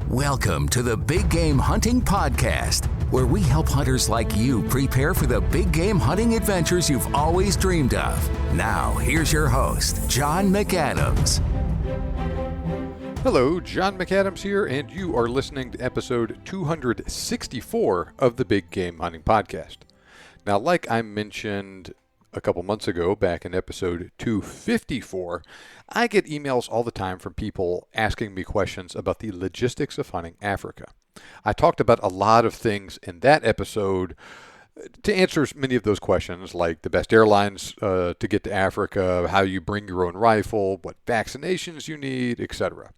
Welcome to the Big Game Hunting Podcast, where we help hunters like you prepare for the big game hunting adventures you've always dreamed of. Now, here's your host, John McAdams. Hello, John McAdams here, and you are listening to episode 264 of the Big Game Hunting Podcast. Now, like I mentioned a couple months ago, back in episode 254, I get emails all the time from people asking me questions about the logistics of hunting Africa. I talked about a lot of things in that episode to answer many of those questions, like the best airlines to get to Africa, how you bring your own rifle, what vaccinations you need, etc.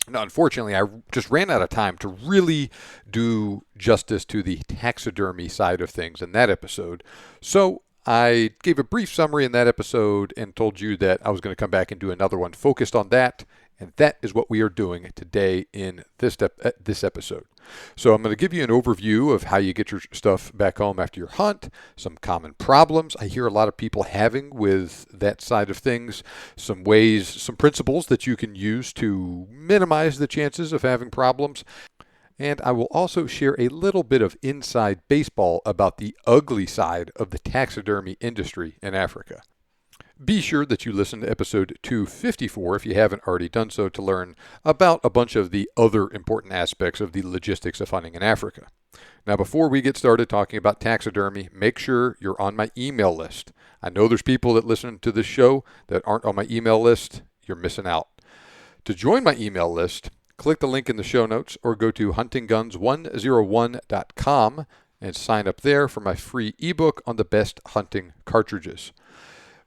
Now, unfortunately, I just ran out of time to really do justice to the taxidermy side of things in that episode. So I gave a brief summary in that episode and told you that I was going to come back and do another one focused on that. And that is what we are doing today in this episode. So I'm going to give you an overview of how you get your stuff back home after your hunt, some common problems I hear a lot of people having with that side of things, some ways, some principles that you can use to minimize the chances of having problems. And I will also share a little bit of inside baseball about the ugly side of the taxidermy industry in Africa. Be sure that you listen to episode 254 if you haven't already done so to learn about a bunch of the other important aspects of the logistics of hunting in Africa. Now, before we get started talking about taxidermy, make sure you're on my email list. I know there's people that listen to this show that aren't on my email list. You're missing out. To join my email list, click the link in the show notes or go to huntingguns101.com and sign up there for my free ebook on the best hunting cartridges.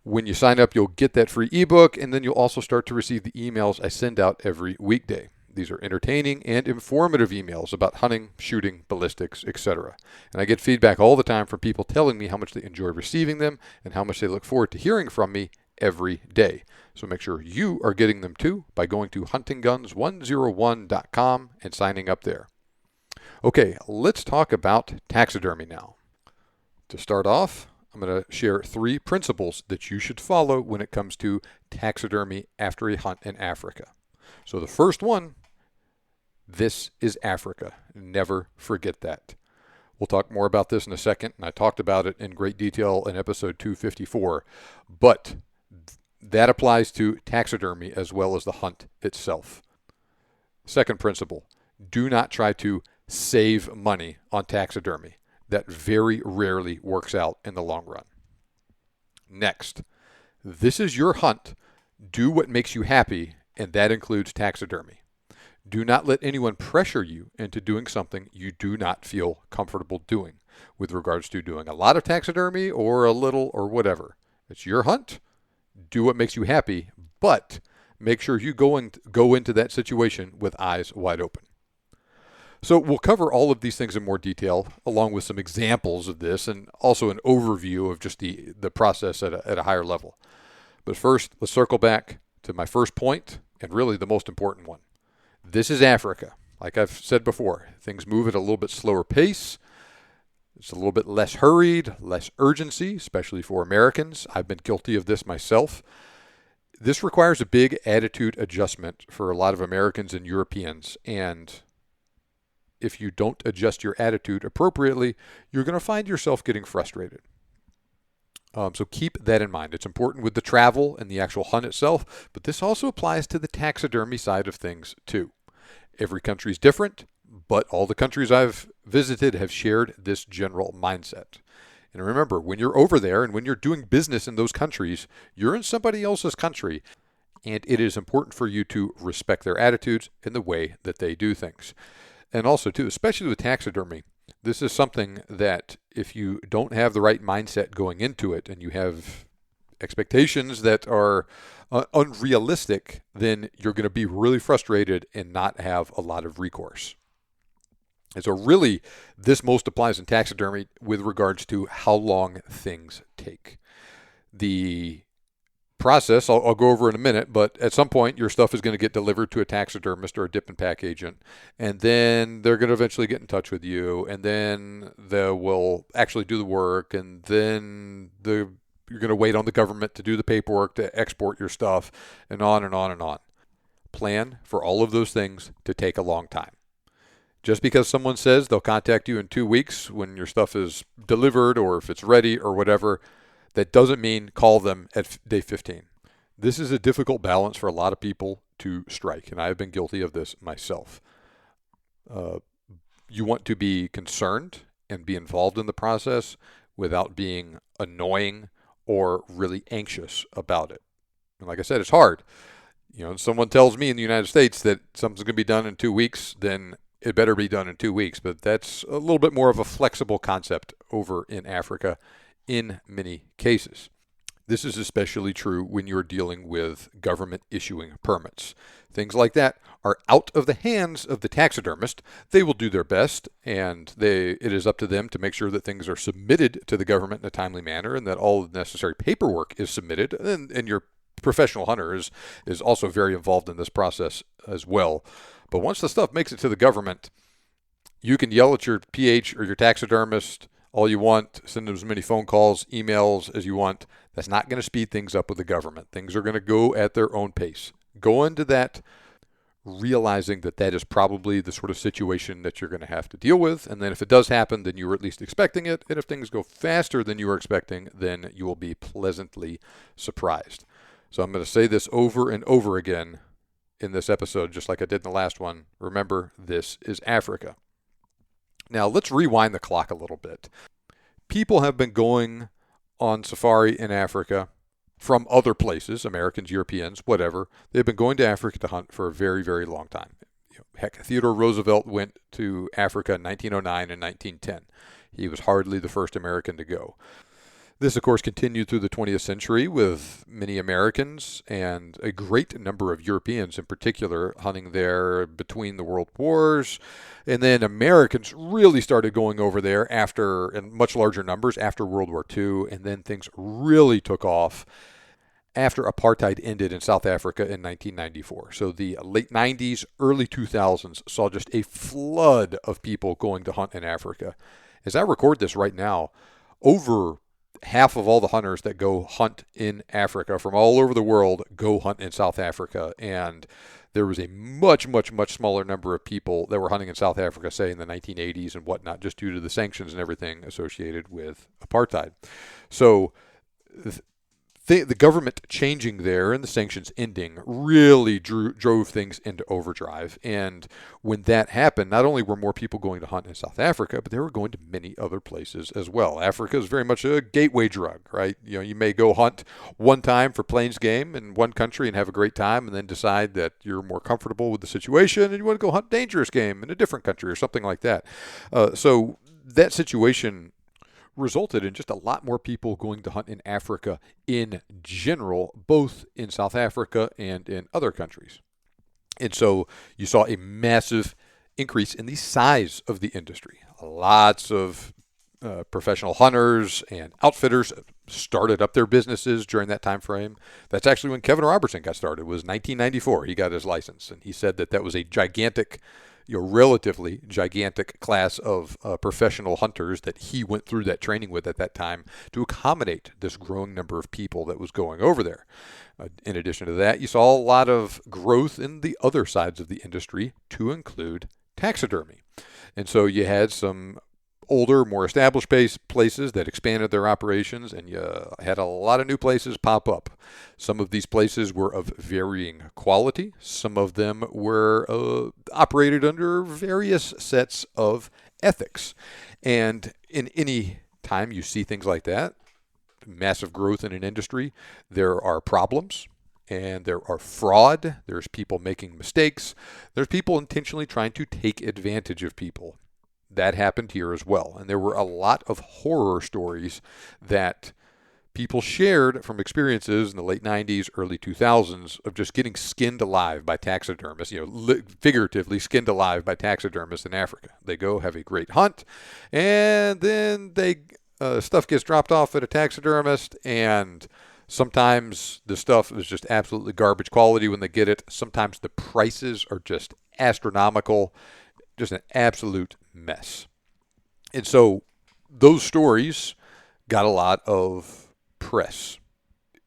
When you sign up, you'll get that free ebook, and then you'll also start to receive the emails I send out every weekday. These are entertaining and informative emails about hunting, shooting, ballistics, etc. And I get feedback all the time from people telling me how much they enjoy receiving them and how much they look forward to hearing from me every day. So make sure you are getting them too by going to huntingguns101.com and signing up there. Okay, let's talk about taxidermy now. To start off, I'm going to share 3 principles that you should follow when it comes to taxidermy after a hunt in Africa. So the first one, this is Africa. Never forget that. We'll talk more about this in a second, and I talked about it in great detail in episode 254, but that applies to taxidermy as well as the hunt itself. Second principle, do not try to save money on taxidermy. That very rarely works out in the long run. Next, this is your hunt. Do what makes you happy, and that includes taxidermy. Do not let anyone pressure you into doing something you do not feel comfortable doing with regards to doing a lot of taxidermy or a little or whatever. It's your hunt. Do what makes you happy, but make sure you go into that situation with eyes wide open. So we'll cover all of these things in more detail, along with some examples of this and also an overview of just the process at a higher level. But first, let's circle back to my first point, and really the most important one. This is Africa. Like I've said before, things move at a little bit slower pace. It's a little bit less hurried, less urgency, especially for Americans. I've been guilty of this myself. This requires a big attitude adjustment for a lot of Americans and Europeans, and if you don't adjust your attitude appropriately, you're going to find yourself getting frustrated. So keep that in mind. It's important with the travel and the actual hunt itself, but this also applies to the taxidermy side of things too. Every country is different, but all the countries I've visited have shared this general mindset. And remember, when you're over there and when you're doing business in those countries, you're in somebody else's country, and it is important for you to respect their attitudes and the way that they do things. And also, too, especially with taxidermy, this is something that if you don't have the right mindset going into it and you have expectations that are unrealistic, then you're going to be really frustrated and not have a lot of recourse. And so really, this most applies in taxidermy with regards to how long things take. The process I'll go over in a minute, but at some point your stuff is going to get delivered to a taxidermist or a dip and pack agent, and then they're going to eventually get in touch with you, and then they will actually do the work, and then you're going to wait on the government to do the paperwork to export your stuff, and on and on and on. plan for all of those things to take a long time. Just because someone says they'll contact you in 2 weeks when your stuff is delivered or if it's ready or whatever, that doesn't mean call them at day 15. This is a difficult balance for a lot of people to strike, and I've been guilty of this myself. You want to be concerned and be involved in the process without being annoying or really anxious about it. And like I said, it's hard. If someone tells me in the United States that something's going to be done in 2 weeks, then it better be done in 2 weeks. But that's a little bit more of a flexible concept over in Africa in many cases. This is especially true when you're dealing with government issuing permits. Things like that are out of the hands of the taxidermist. They will do their best, and it is up to them to make sure that things are submitted to the government in a timely manner and that all the necessary paperwork is submitted. And your professional hunter is also very involved in this process as well. But once the stuff makes it to the government, you can yell at your PH or your taxidermist all you want, send them as many phone calls, emails as you want. That's not going to speed things up with the government. Things are going to go at their own pace. Go into that realizing that that is probably the sort of situation that you're going to have to deal with. And then if it does happen, then you were at least expecting it. And if things go faster than you were expecting, then you will be pleasantly surprised. So I'm going to say this over and over again in this episode, just like I did in the last one. Remember, this is Africa. Now, let's rewind the clock a little bit. People have been going on safari in Africa from other places, Americans, Europeans, whatever. They've been going to Africa to hunt for a very, very long time. Heck, Theodore Roosevelt went to Africa in 1909 and 1910. He was hardly the first American to go. This, of course, continued through the 20th century with many Americans and a great number of Europeans in particular hunting there between the world wars. And then Americans really started going over there in much larger numbers after World War II. And then things really took off after apartheid ended in South Africa in 1994. So the late 90s, early 2000s saw just a flood of people going to hunt in Africa. As I record this right now, over half of all the hunters that go hunt in Africa from all over the world go hunt in South Africa. And there was a much, much, much smaller number of people that were hunting in South Africa, say in the 1980s and whatnot, just due to the sanctions and everything associated with apartheid. So the government changing there and the sanctions ending really drove things into overdrive. And when that happened, not only were more people going to hunt in South Africa, but they were going to many other places as well. Africa is very much a gateway drug, right? You may go hunt one time for plains game in one country and have a great time and then decide that you're more comfortable with the situation and you want to go hunt dangerous game in a different country or something like that. So that situation resulted in just a lot more people going to hunt in Africa in general, both in South Africa and in other countries. And so you saw a massive increase in the size of the industry. Lots of professional hunters and outfitters started up their businesses during that time frame. That's actually when Kevin Robertson got started. It was 1994. He got his license, and he said that was a gigantic, relatively gigantic class of professional hunters that he went through that training with at that time to accommodate this growing number of people that was going over there. In addition to that, you saw a lot of growth in the other sides of the industry, to include taxidermy. And so you had some older, more established places that expanded their operations, and you had a lot of new places pop up. Some of these places were of varying quality. Some of them were operated under various sets of ethics. And in any time you see things like that, massive growth in an industry, there are problems. And there are fraud. There's people making mistakes. There's people intentionally trying to take advantage of people. That happened here as well. And there were a lot of horror stories that people shared from experiences in the late 90s, early 2000s of just getting skinned alive by taxidermists, figuratively skinned alive by taxidermists in Africa. They go have a great hunt, and then stuff gets dropped off at a taxidermist, and sometimes the stuff is just absolutely garbage quality when they get it. Sometimes the prices are just astronomical, just an absolute mess. And so those stories got a lot of press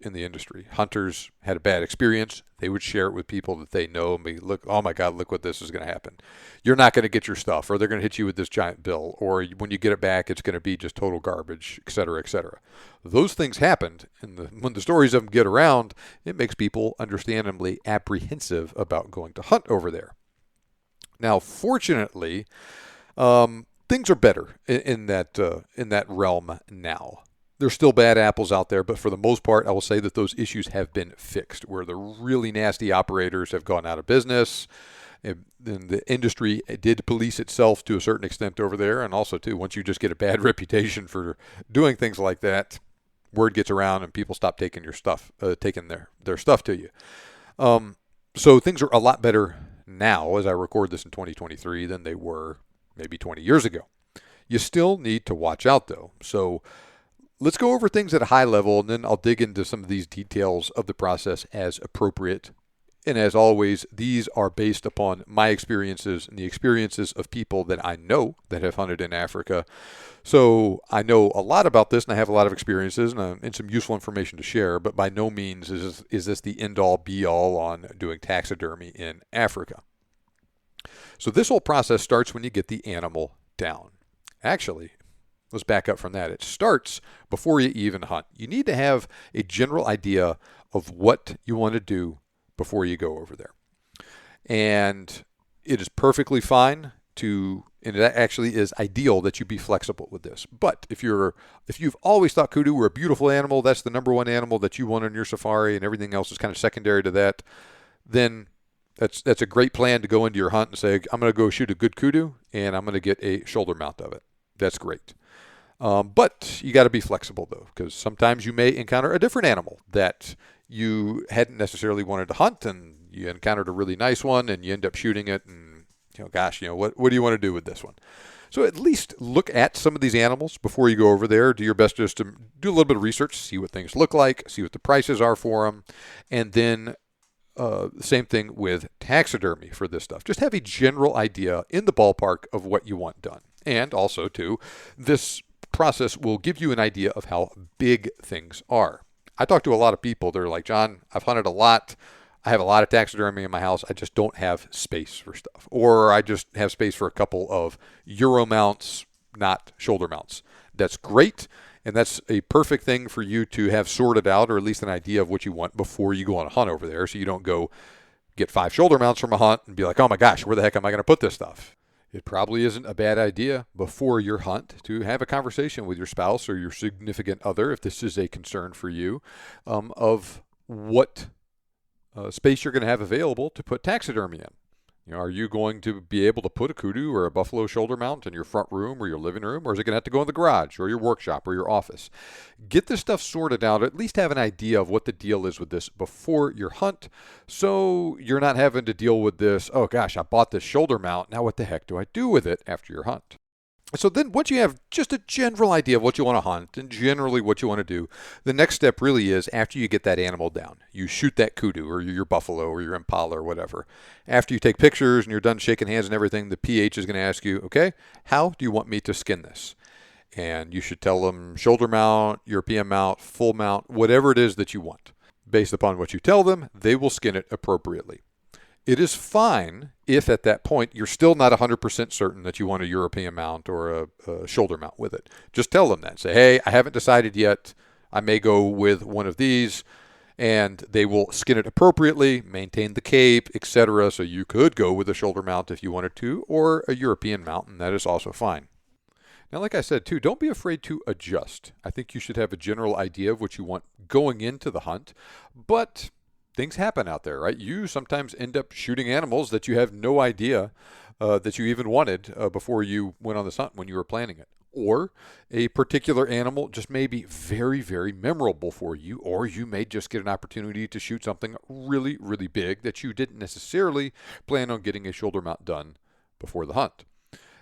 in the industry. Hunters had a bad experience. They would share it with people that they know and be, look, oh my God, look what this is going to happen. You're not going to get your stuff, or they're going to hit you with this giant bill, or when you get it back, it's going to be just total garbage, et cetera, et cetera. Those things happened, and when the stories of them get around, it makes people understandably apprehensive about going to hunt over there. Now, fortunately, things are better in that realm now. There's still bad apples out there, but for the most part, I will say that those issues have been fixed, where the really nasty operators have gone out of business. And the industry did police itself to a certain extent over there, and also, too, once you just get a bad reputation for doing things like that, word gets around and people stop taking your stuff, taking their stuff to you. So things are a lot better now, as I record this in 2023, than they were maybe 20 years ago. You still need to watch out, though. So let's go over things at a high level, and then I'll dig into some of these details of the process as appropriate. And as always, these are based upon my experiences and the experiences of people that I know that have hunted in Africa. So I know a lot about this, and I have a lot of experiences and some useful information to share, but by no means is this the end-all, be-all on doing taxidermy in Africa. So this whole process starts when you get the animal down. Actually, let's back up from that. It starts before you even hunt. You need to have a general idea of what you want to do before you go over there. And it is perfectly fine and it actually is ideal that you be flexible with this. But if you've always thought kudu were a beautiful animal, that's the number one animal that you want on your safari, and everything else is kind of secondary to that, then that's a great plan to go into your hunt and say, I'm going to go shoot a good kudu, and I'm going to get a shoulder mount of it. That's great. But you got to be flexible, though, because sometimes you may encounter a different animal that you hadn't necessarily wanted to hunt, and you encountered a really nice one, and you end up shooting it, and what do you want to do with this one? So at least look at some of these animals before you go over there. Do your best just to do a little bit of research, see what things look like, see what the prices are for them, and then same thing with taxidermy for this stuff. Just have a general idea in the ballpark of what you want done. And also, too, this process will give you an idea of how big things are. I talk to a lot of people. They're like, John, I've hunted a lot. I have a lot of taxidermy in my house. I just don't have space for stuff. Or I just have space for a couple of Euro mounts, not shoulder mounts. That's great. And that's a perfect thing for you to have sorted out, or at least an idea of what you want before you go on a hunt over there. So you don't go get 5 shoulder mounts from a hunt and be like, oh my gosh, where the heck am I going to put this stuff? It probably isn't a bad idea before your hunt to have a conversation with your spouse or your significant other, if this is a concern for you, of what space you're going to have available to put taxidermy in. Are you going to be able to put a kudu or a buffalo shoulder mount in your front room or your living room, or is it going to have to go in the garage or your workshop or your office? Get this stuff sorted out, or at least have an idea of what the deal is with this before your hunt, so you're not having to deal with this, oh gosh, I bought this shoulder mount, now what the heck do I do with it after your hunt? So then once you have just a general idea of what you want to hunt and generally what you want to do, the next step really is after you get that animal down. You shoot that kudu or your buffalo or your impala or whatever. After you take pictures and you're done shaking hands and everything, the PH is going to ask you, okay, how do you want me to skin this? And you should tell them shoulder mount, European mount, full mount, whatever it is that you want. Based upon what you tell them, they will skin it appropriately. It is fine if at that point you're still not 100% certain that you want a European mount or a shoulder mount with it. Just tell them that. Say, hey, I haven't decided yet. I may go with one of these, and they will skin it appropriately, maintain the cape, etc. So you could go with a shoulder mount if you wanted to, or a European mount, and that is also fine. Now, like I said, too, don't be afraid to adjust. I think you should have a general idea of what you want going into the hunt, but things happen out there, right? You sometimes end up shooting animals that you have no idea that you even wanted before you went on this hunt when you were planning it. Or a particular animal just may be very, very memorable for you, or you may just get an opportunity to shoot something really, really big that you didn't necessarily plan on getting a shoulder mount done before the hunt.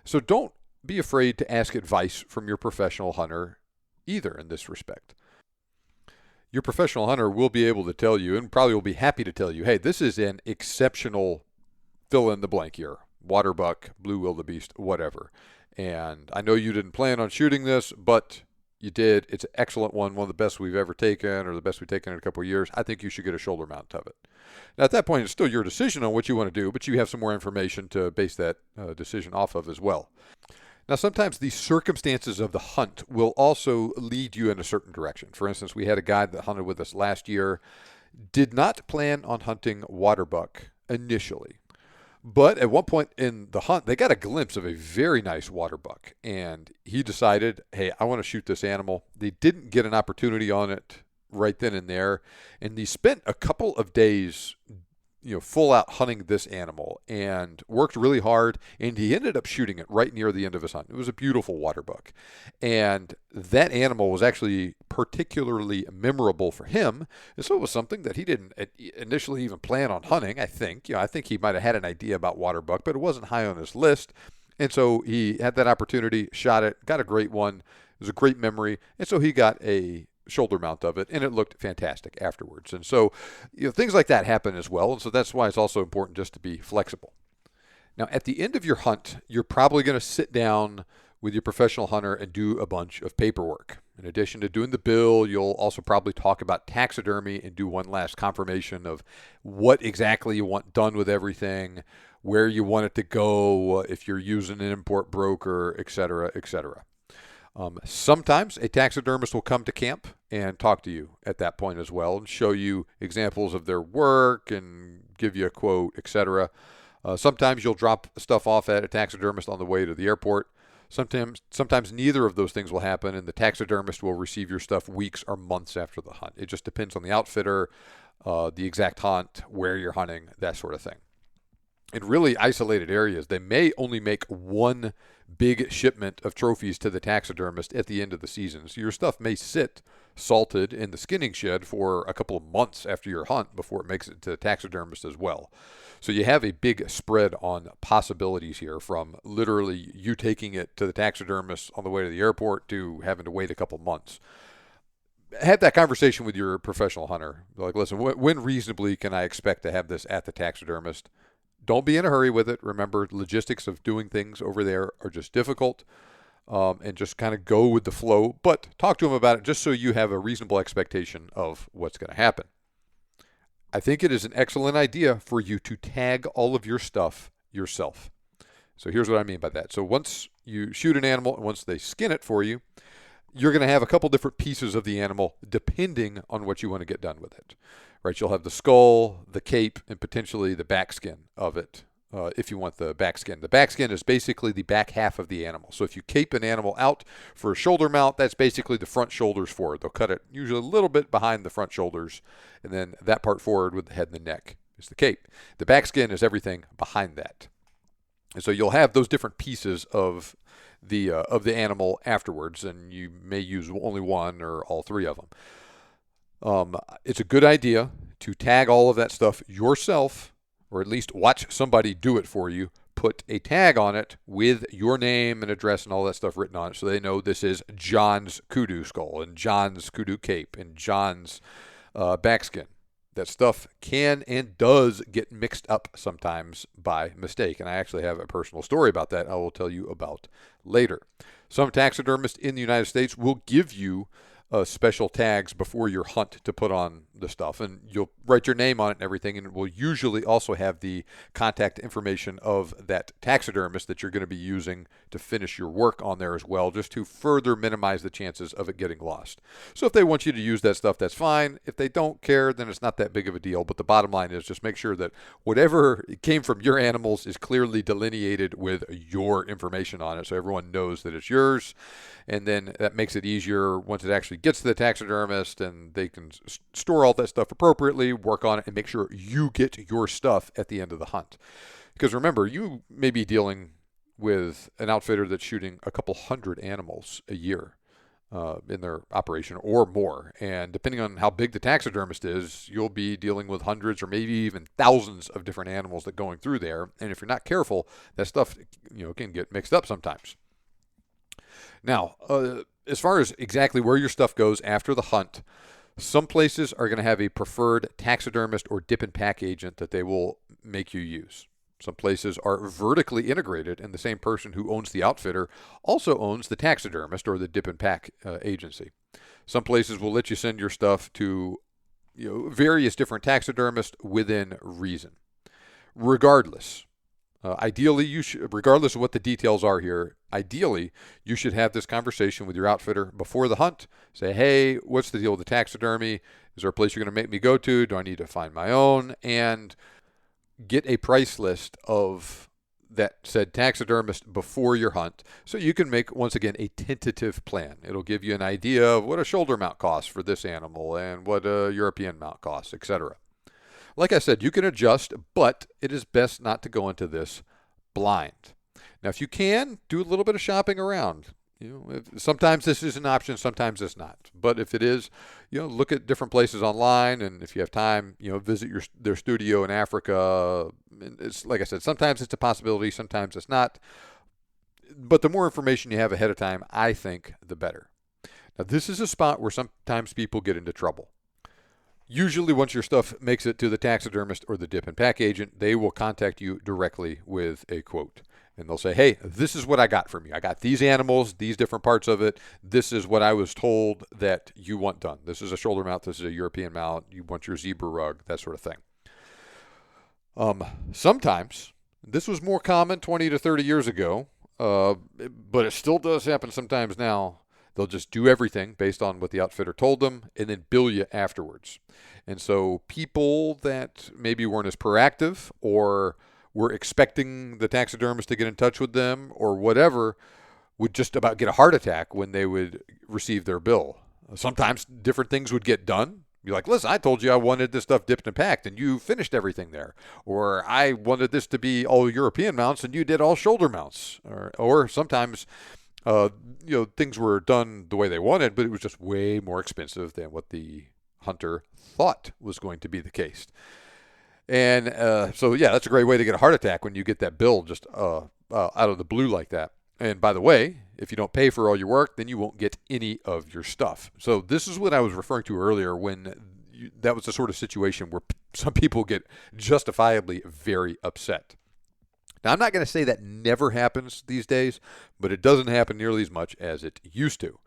So don't be afraid to ask advice from your professional hunter either in this respect. Your professional hunter will be able to tell you, and probably will be happy to tell you, hey, this is an exceptional fill in the blank here. Waterbuck, blue wildebeest, whatever. And I know you didn't plan on shooting this, but you did. It's an excellent one of the best we've ever taken, or the best we've taken in a couple of years. I think you should get a shoulder mount of it. Now, at that point, it's still your decision on what you want to do, but you have some more information to base that decision off of as well. Now, sometimes the circumstances of the hunt will also lead you in a certain direction. For instance, we had a guide that hunted with us last year, did not plan on hunting waterbuck initially. But at one point in the hunt, they got a glimpse of a very nice waterbuck, and he decided, hey, I want to shoot this animal. They didn't get an opportunity on it right then and there, and he spent a couple of days full out hunting this animal and worked really hard, and he ended up shooting it right near the end of his hunt. It was a beautiful waterbuck, and that animal was actually particularly memorable for him, and so it was something that he didn't initially even plan on hunting. I think he might have had an idea about waterbuck, but it wasn't high on his list, and so he had that opportunity, shot it, got a great one. It was a great memory, and so he got a shoulder mount of it, and it looked fantastic afterwards. And so things like that happen as well, and so that's why it's also important just to be flexible. Now, at the end of your hunt, you're probably going to sit down with your professional hunter and do a bunch of paperwork. In addition to doing the bill, you'll also probably talk about taxidermy and do one last confirmation of what exactly you want done with everything, where you want it to go, if you're using an import broker, etc., etc. Sometimes a taxidermist will come to camp and talk to you at that point as well and show you examples of their work and give you a quote, etc. Sometimes you'll drop stuff off at a taxidermist on the way to the airport. Sometimes neither of those things will happen, and the taxidermist will receive your stuff weeks or months after the hunt. It just depends on the outfitter, the exact hunt, where you're hunting, that sort of thing. In really isolated areas, they may only make one big shipment of trophies to the taxidermist at the end of the season. So your stuff may sit salted in the skinning shed for a couple of months after your hunt before it makes it to the taxidermist as well. So you have a big spread on possibilities here, from literally you taking it to the taxidermist on the way to the airport to having to wait a couple months. Have that conversation with your professional hunter. Like, listen, when reasonably can I expect to have this at the taxidermist? Don't be in a hurry with it. Remember, logistics of doing things over there are just difficult, and just kind of go with the flow. But talk to them about it just so you have a reasonable expectation of what's going to happen. I think it is an excellent idea for you to tag all of your stuff yourself. So here's what I mean by that. So once you shoot an animal and once they skin it for you, you're going to have a couple different pieces of the animal depending on what you want to get done with it. Right? You'll have the skull, the cape, and potentially the back skin of it, if you want the back skin. The back skin is basically the back half of the animal. So if you cape an animal out for a shoulder mount, that's basically the front shoulders forward. They'll cut it usually a little bit behind the front shoulders, and then that part forward with the head and the neck is the cape. The back skin is everything behind that. And so you'll have those different pieces of the animal afterwards, and you may use only one or all three of them. It's a good idea to tag all of that stuff yourself, or at least watch somebody do it for you. Put a tag on it with your name and address and all that stuff written on it, so they know this is John's kudu skull and John's kudu cape and John's backskin. That stuff can and does get mixed up sometimes by mistake, and I actually have a personal story about that I will tell you about later. Some taxidermists in the United States will give you special tags before your hunt to put on the stuff, and you'll write your name on it and everything, and it will usually also have the contact information of that taxidermist that you're going to be using to finish your work on there as well, just to further minimize the chances of it getting lost. So if they want you to use that stuff, that's fine. If they don't care, then it's not that big of a deal, but the bottom line is just make sure that whatever came from your animals is clearly delineated with your information on it, so everyone knows that it's yours, and then that makes it easier once it actually gets to the taxidermist, and they can store all that stuff appropriately, work on it, and make sure you get your stuff at the end of the hunt. Because remember, you may be dealing with an outfitter that's shooting a couple hundred animals a year in their operation or more. And depending on how big the taxidermist is, you'll be dealing with hundreds or maybe even thousands of different animals that going through there. And if you're not careful, that stuff can get mixed up sometimes. Now, as far as exactly where your stuff goes after the hunt, some places are going to have a preferred taxidermist or dip and pack agent that they will make you use. Some places are vertically integrated, and the same person who owns the outfitter also owns the taxidermist or the dip and pack agency. Some places will let you send your stuff to various different taxidermists within reason. Regardless, ideally, regardless of what the details are here, ideally, you should have this conversation with your outfitter before the hunt. Say, hey, what's the deal with the taxidermy? Is there a place you're going to make me go to? Do I need to find my own? And get a price list of that said taxidermist before your hunt so you can make, once again, a tentative plan. It'll give you an idea of what a shoulder mount costs for this animal and what a European mount costs, etc. Like I said, you can adjust, but it is best not to go into this blind. Now, if you can, do a little bit of shopping around. Sometimes this is an option, sometimes it's not. But if it is, look at different places online, and if you have time, visit their studio in Africa. It's like I said, sometimes it's a possibility, sometimes it's not. But the more information you have ahead of time, I think, the better. Now, this is a spot where sometimes people get into trouble. Usually, once your stuff makes it to the taxidermist or the dip and pack agent, they will contact you directly with a quote. And they'll say, hey, this is what I got from you. I got these animals, these different parts of it. This is what I was told that you want done. This is a shoulder mount. This is a European mount. You want your zebra rug, that sort of thing. Sometimes, this was more common 20 to 30 years ago, but it still does happen sometimes now. They'll just do everything based on what the outfitter told them and then bill you afterwards. And so people that maybe weren't as proactive or were expecting the taxidermist to get in touch with them or whatever would just about get a heart attack when they would receive their bill. Sometimes different things would get done. You're like, listen, I told you I wanted this stuff dipped and packed, and you finished everything there. Or I wanted this to be all European mounts, and you did all shoulder mounts. Or sometimes, things were done the way they wanted, but it was just way more expensive than what the hunter thought was going to be the case. And that's a great way to get a heart attack when you get that bill just out of the blue like that. And by the way, if you don't pay for all your work, then you won't get any of your stuff. So this is what I was referring to earlier when that was the sort of situation where some people get justifiably very upset. Now, I'm not going to say that never happens these days, but it doesn't happen nearly as much as it used to.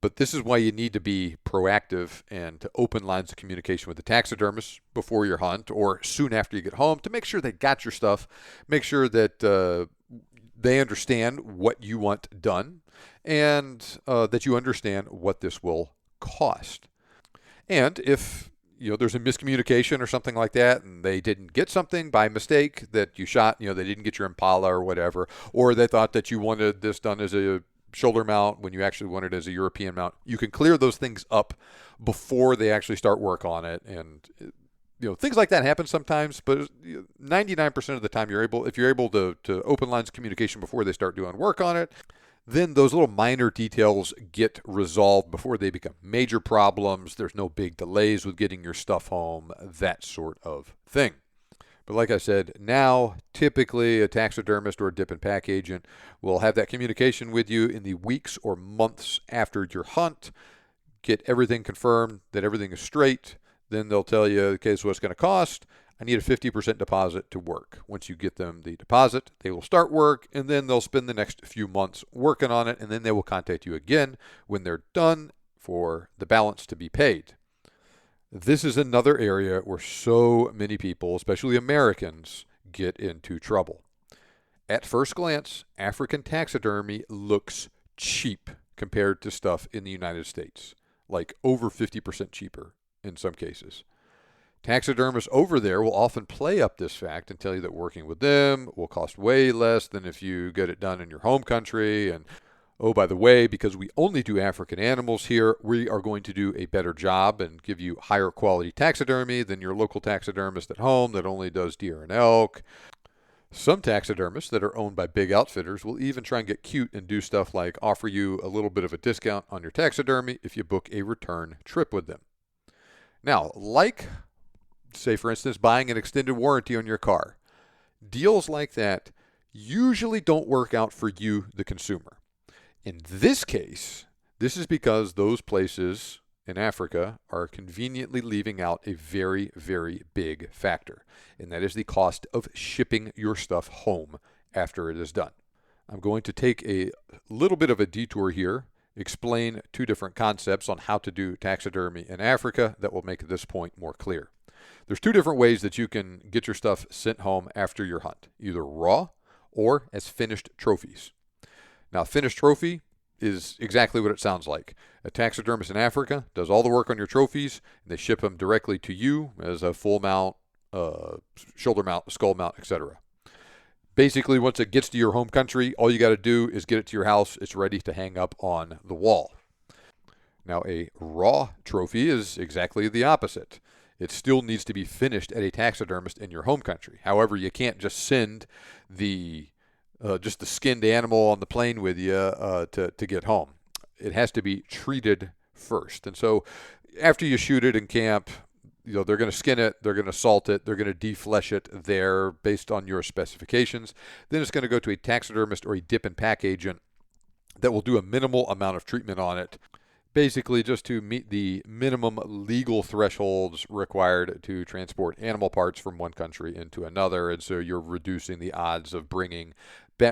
But this is why you need to be proactive and to open lines of communication with the taxidermist before your hunt or soon after you get home to make sure they got your stuff, make sure that they understand what you want done, and that you understand what this will cost. And if there's a miscommunication or something like that, and they didn't get something by mistake that you shot, they didn't get your Impala or whatever, or they thought that you wanted this done as a shoulder mount when you actually want it as a European mount, you can clear those things up before they actually start work on it. And things like that happen sometimes, but 99% of the time if you're able to open lines of communication before they start doing work on it, then those little minor details get resolved before they become major problems. There's no big delays with getting your stuff home, that sort of thing. But like I said, now typically a taxidermist or a dip and pack agent will have that communication with you in the weeks or months after your hunt, get everything confirmed that everything is straight. Then they'll tell you, okay, so what's going to cost? I need a 50% deposit to work. Once you get them the deposit, they will start work, and then they'll spend the next few months working on it, and then they will contact you again when they're done for the balance to be paid. This is another area where so many people, especially Americans, get into trouble. At first glance, African taxidermy looks cheap compared to stuff in the United States, like over 50% cheaper in some cases. Taxidermists over there will often play up this fact and tell you that working with them will cost way less than if you get it done in your home country. And oh, by the way, because we only do African animals here, we are going to do a better job and give you higher quality taxidermy than your local taxidermist at home that only does deer and elk. Some taxidermists that are owned by big outfitters will even try and get cute and do stuff like offer you a little bit of a discount on your taxidermy if you book a return trip with them. Now, like, say for instance, buying an extended warranty on your car, deals like that usually don't work out for you, the consumer. In this case, this is because those places in Africa are conveniently leaving out a very, very big factor, and that is the cost of shipping your stuff home after it is done. I'm going to take a little bit of a detour here, explain two different concepts on how to do taxidermy in Africa that will make this point more clear. There's two different ways that you can get your stuff sent home after your hunt, either raw or as finished trophies. Now, finished trophy is exactly what it sounds like. A taxidermist in Africa does all the work on your trophies, and they ship them directly to you as a full mount, shoulder mount, skull mount, etc. Basically, once it gets to your home country, all you got to do is get it to your house. It's ready to hang up on the wall. Now, a raw trophy is exactly the opposite. It still needs to be finished at a taxidermist in your home country. However, you can't just send just the skinned animal on the plane with you to get home. It has to be treated first. And so after you shoot it in camp, they're going to skin it, they're going to salt it, they're going to deflesh it there based on your specifications. Then it's going to go to a taxidermist or a dip and pack agent that will do a minimal amount of treatment on it, basically just to meet the minimum legal thresholds required to transport animal parts from one country into another. And so you're reducing the odds of bringing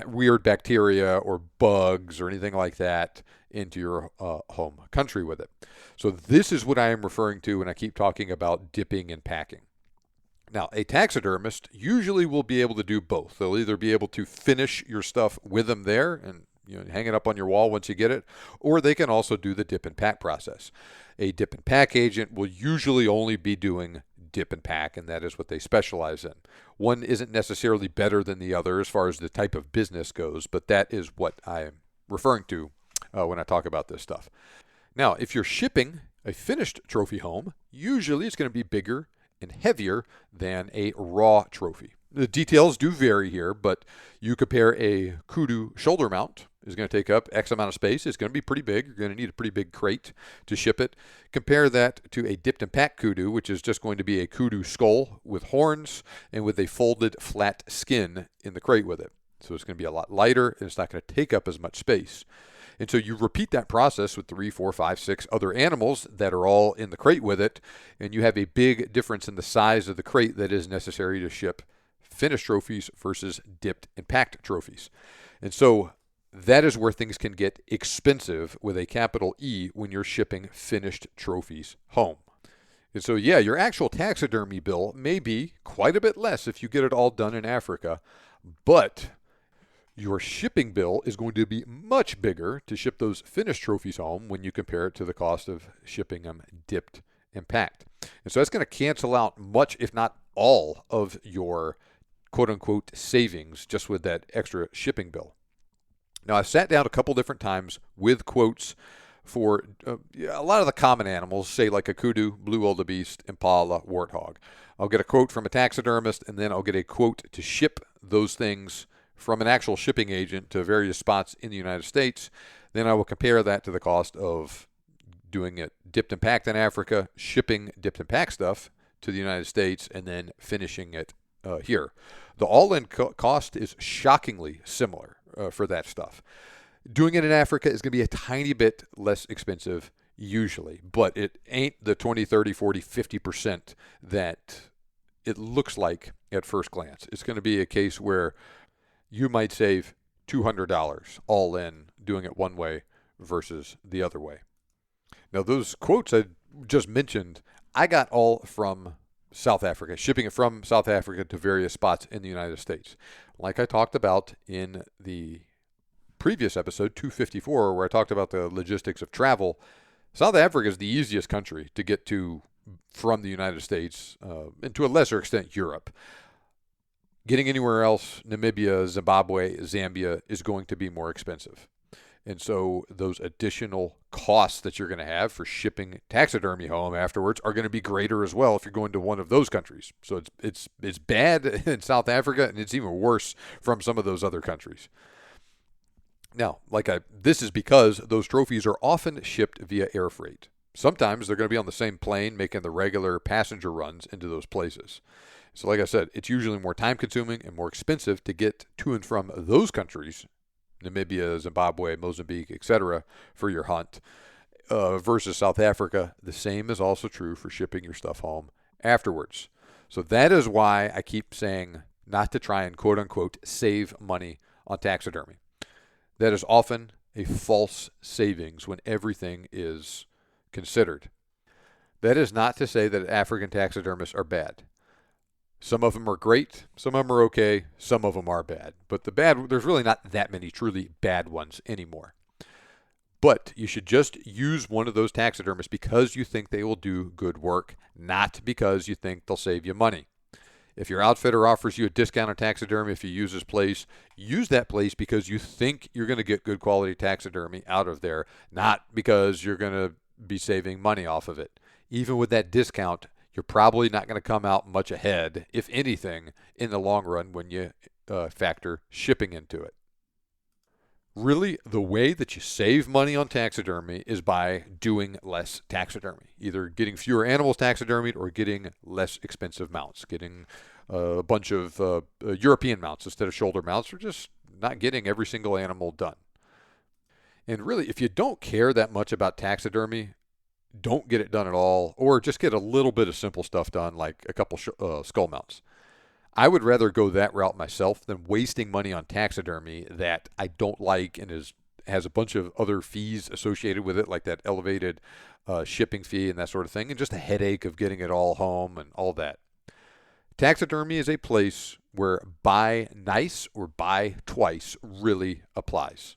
weird bacteria or bugs or anything like that into your home country with it. So this is what I am referring to when I keep talking about dipping and packing. Now, a taxidermist usually will be able to do both. They'll either be able to finish your stuff with them there and hang it up on your wall once you get it, or they can also do the dip and pack process. A dip and pack agent will usually only be doing dip and pack, and that is what they specialize in. One isn't necessarily better than the other as far as the type of business goes, but that is what I am referring to when I talk about this stuff. Now, if you're shipping a finished trophy home, usually it's going to be bigger and heavier than a raw trophy. The details do vary here, but you compare a kudu shoulder mount is going to take up X amount of space. It's going to be pretty big. You're going to need a pretty big crate to ship it. Compare that to a dipped and packed kudu, which is just going to be a kudu skull with horns and with a folded flat skin in the crate with it. So it's going to be a lot lighter, and it's not going to take up as much space. And so you repeat that process with 3, 4, 5, 6 other animals that are all in the crate with it, and you have a big difference in the size of the crate that is necessary to ship finished trophies versus dipped and packed trophies. And so that is where things can get expensive with a capital E when you're shipping finished trophies home. And so, yeah, your actual taxidermy bill may be quite a bit less if you get it all done in Africa, but your shipping bill is going to be much bigger to ship those finished trophies home when you compare it to the cost of shipping them dipped and packed. And so that's going to cancel out much, if not all, of your quote-unquote savings just with that extra shipping bill. Now, I've sat down a couple different times with quotes for a lot of the common animals, say like a kudu, blue wildebeest, impala, warthog. I'll get a quote from a taxidermist, and then I'll get a quote to ship those things from an actual shipping agent to various spots in the United States. Then I will compare that to the cost of doing it dipped and packed in Africa, shipping dipped and packed stuff to the United States, and then finishing it here. The all-in cost is shockingly similar for that stuff. Doing it in Africa is going to be a tiny bit less expensive usually, but it ain't the 20, 30, 40, 50% that it looks like at first glance. It's going to be a case where you might save $200 all in doing it one way versus the other way. Now, those quotes I just mentioned, I got all from South Africa, shipping it from South Africa to various spots in the United States. Like I talked about in the previous episode, 254, where I talked about the logistics of travel, South Africa is the easiest country to get to from the United States, and to a lesser extent, Europe. Getting anywhere else, Namibia, Zimbabwe, Zambia, is going to be more expensive. And so those additional costs that you're going to have for shipping taxidermy home afterwards are going to be greater as well if you're going to one of those countries. So it's bad in South Africa, and it's even worse from some of those other countries. Now, this is because those trophies are often shipped via air freight. Sometimes they're going to be on the same plane making the regular passenger runs into those places. So like I said, it's usually more time-consuming and more expensive to get to and from those countries, Namibia, Zimbabwe, Mozambique, etc., for your hunt, versus South Africa. The same is also true for shipping your stuff home afterwards. So that is why I keep saying not to try and quote unquote save money on taxidermy. That is often a false savings when everything is considered. That is not to say that African taxidermists are bad. Some of them are great, some of them are okay, some of them are bad. But there's really not that many truly bad ones anymore. But you should just use one of those taxidermists because you think they will do good work, not because you think they'll save you money. If your outfitter offers you a discount on taxidermy if you use his place, use that place because you think you're going to get good quality taxidermy out of there, not because you're going to be saving money off of it. Even with that discount, you're probably not going to come out much ahead, if anything, in the long run when you factor shipping into it. Really, the way that you save money on taxidermy is by doing less taxidermy, either getting fewer animals taxidermied or getting less expensive mounts, getting a bunch of European mounts instead of shoulder mounts, or just not getting every single animal done. And really, if you don't care that much about taxidermy, don't get it done at all, or just get a little bit of simple stuff done, like a couple skull mounts. I would rather go that route myself than wasting money on taxidermy that I don't like and has a bunch of other fees associated with it, like that elevated shipping fee and that sort of thing, and just a headache of getting it all home and all that. Taxidermy is a place where buy nice or buy twice really applies.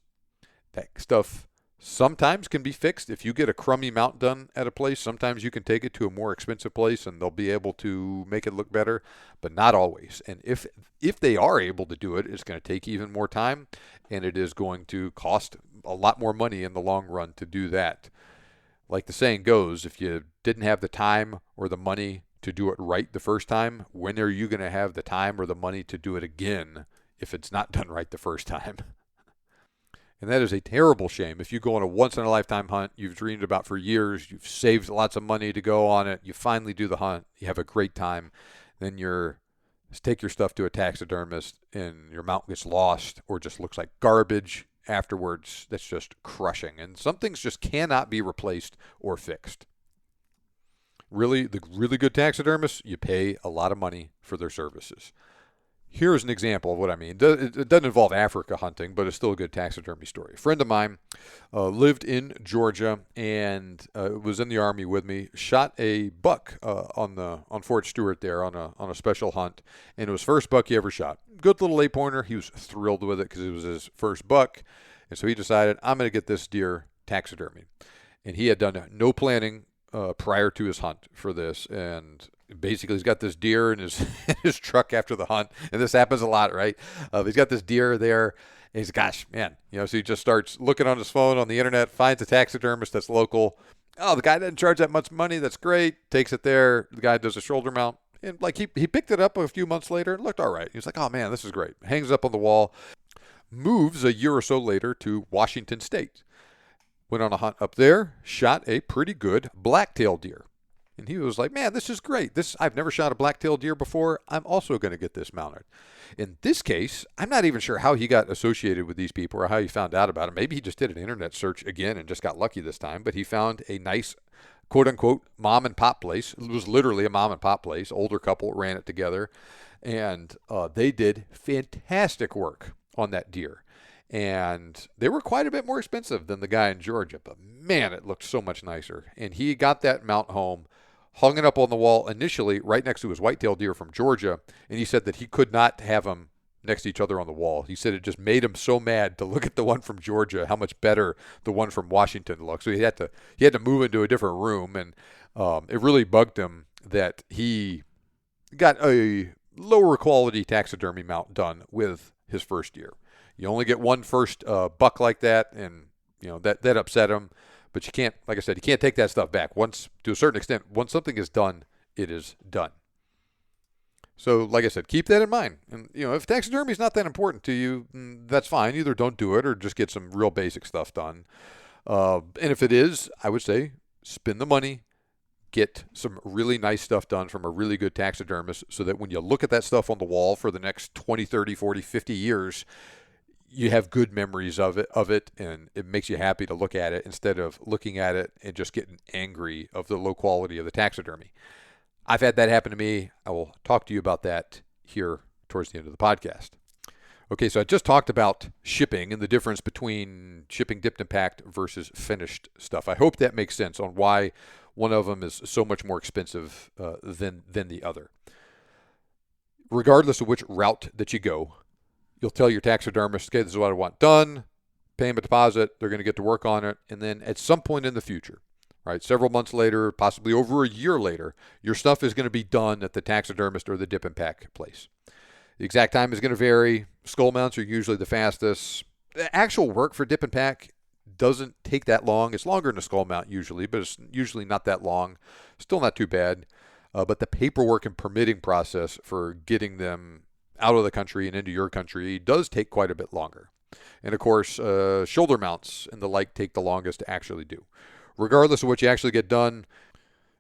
That stuff sometimes can be fixed. If you get a crummy mount done at a place, sometimes you can take it to a more expensive place and they'll be able to make it look better, but not always. And if they are able to do it, it's going to take even more time, and it is going to cost a lot more money in the long run to do that. Like the saying goes, if you didn't have the time or the money to do it right the first time, when are you going to have the time or the money to do it again if it's not done right the first time? And that is a terrible shame. If you go on a once-in-a-lifetime hunt you've dreamed about for years, you've saved lots of money to go on it, you finally do the hunt, you have a great time, then take your stuff to a taxidermist and your mount gets lost or just looks like garbage afterwards. That's just crushing. And some things just cannot be replaced or fixed. Really, the really good taxidermists, you pay a lot of money for their services. Here's an example of what I mean. It doesn't involve Africa hunting, but it's still a good taxidermy story. A friend of mine lived in Georgia and was in the Army with me. Shot a buck on Fort Stewart there on a special hunt, and it was first buck he ever shot. Good little 8-pointer. He was thrilled with it because it was his first buck, and so he decided, I'm going to get this deer taxidermy. And he had done no planning prior to his hunt for this, and basically he's got this deer in his truck after the hunt, and this happens a lot, right? He's got this deer there, and he's, gosh, man, so he just starts looking on his phone on the internet, finds a taxidermist that's local. Oh, the guy doesn't charge that much money. That's great. Takes it there. The guy does a shoulder mount, and like he picked it up a few months later and looked all right. He's like, oh man, this is great. Hangs it up on the wall. Moves a year or so later to Washington State. Went on a hunt up there, shot a pretty good black-tailed deer. And he was like, man, this is great. I've never shot a black-tailed deer before. I'm also going to get this mounted. In this case, I'm not even sure how he got associated with these people or how he found out about it. Maybe he just did an internet search again and just got lucky this time. But he found a nice, quote-unquote, mom-and-pop place. It was literally a mom-and-pop place. Older couple ran it together. And they did fantastic work on that deer. And they were quite a bit more expensive than the guy in Georgia. But, man, it looked so much nicer. And he got that mount home, hung it up on the wall initially right next to his white-tailed deer from Georgia. And he said that he could not have them next to each other on the wall. He said it just made him so mad to look at the one from Georgia, how much better the one from Washington looked. So he had to move into a different room. And it really bugged him that he got a lower quality taxidermy mount done with his first deer. You only get one first buck like that, and that upset him. But you can't, like I said, you can't take that stuff back. Once, to a certain extent, once something is done, it is done. So, like I said, keep that in mind. And if taxidermy is not that important to you, that's fine. Either don't do it or just get some real basic stuff done. And if it is, I would say spend the money, get some really nice stuff done from a really good taxidermist, so that when you look at that stuff on the wall for the next 20, 30, 40, 50 years, you have good memories of it, and it makes you happy to look at it instead of looking at it and just getting angry of the low quality of the taxidermy. I've had that happen to me. I will talk to you about that here towards the end of the podcast. Okay, so I just talked about shipping and the difference between shipping dipped and packed versus finished stuff. I hope that makes sense on why one of them is so much more expensive than the other. Regardless of which route that you go, you'll tell your taxidermist, okay, this is what I want done, pay them a deposit, they're going to get to work on it, and then at some point in the future, right, several months later, possibly over a year later, your stuff is going to be done at the taxidermist or the dip and pack place. The exact time is going to vary. Skull mounts are usually the fastest. The actual work for dip and pack doesn't take that long. It's longer than a skull mount usually, but it's usually not that long. Still not too bad. But the paperwork and permitting process for getting them out of the country and into your country does take quite a bit longer. And of course, shoulder mounts and the like take the longest to actually do. Regardless of what you actually get done,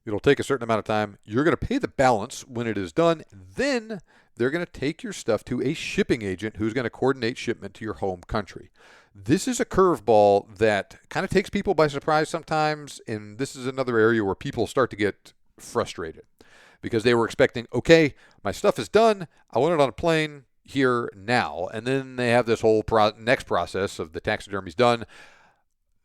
it'll take a certain amount of time. You're going to pay the balance when it is done. Then they're going to take your stuff to a shipping agent who's going to coordinate shipment to your home country. This is a curveball that kind of takes people by surprise sometimes, and this is another area where people start to get frustrated because they were expecting, okay, my stuff is done, I want it on a plane here now, and then they have this whole next process of the taxidermy's done.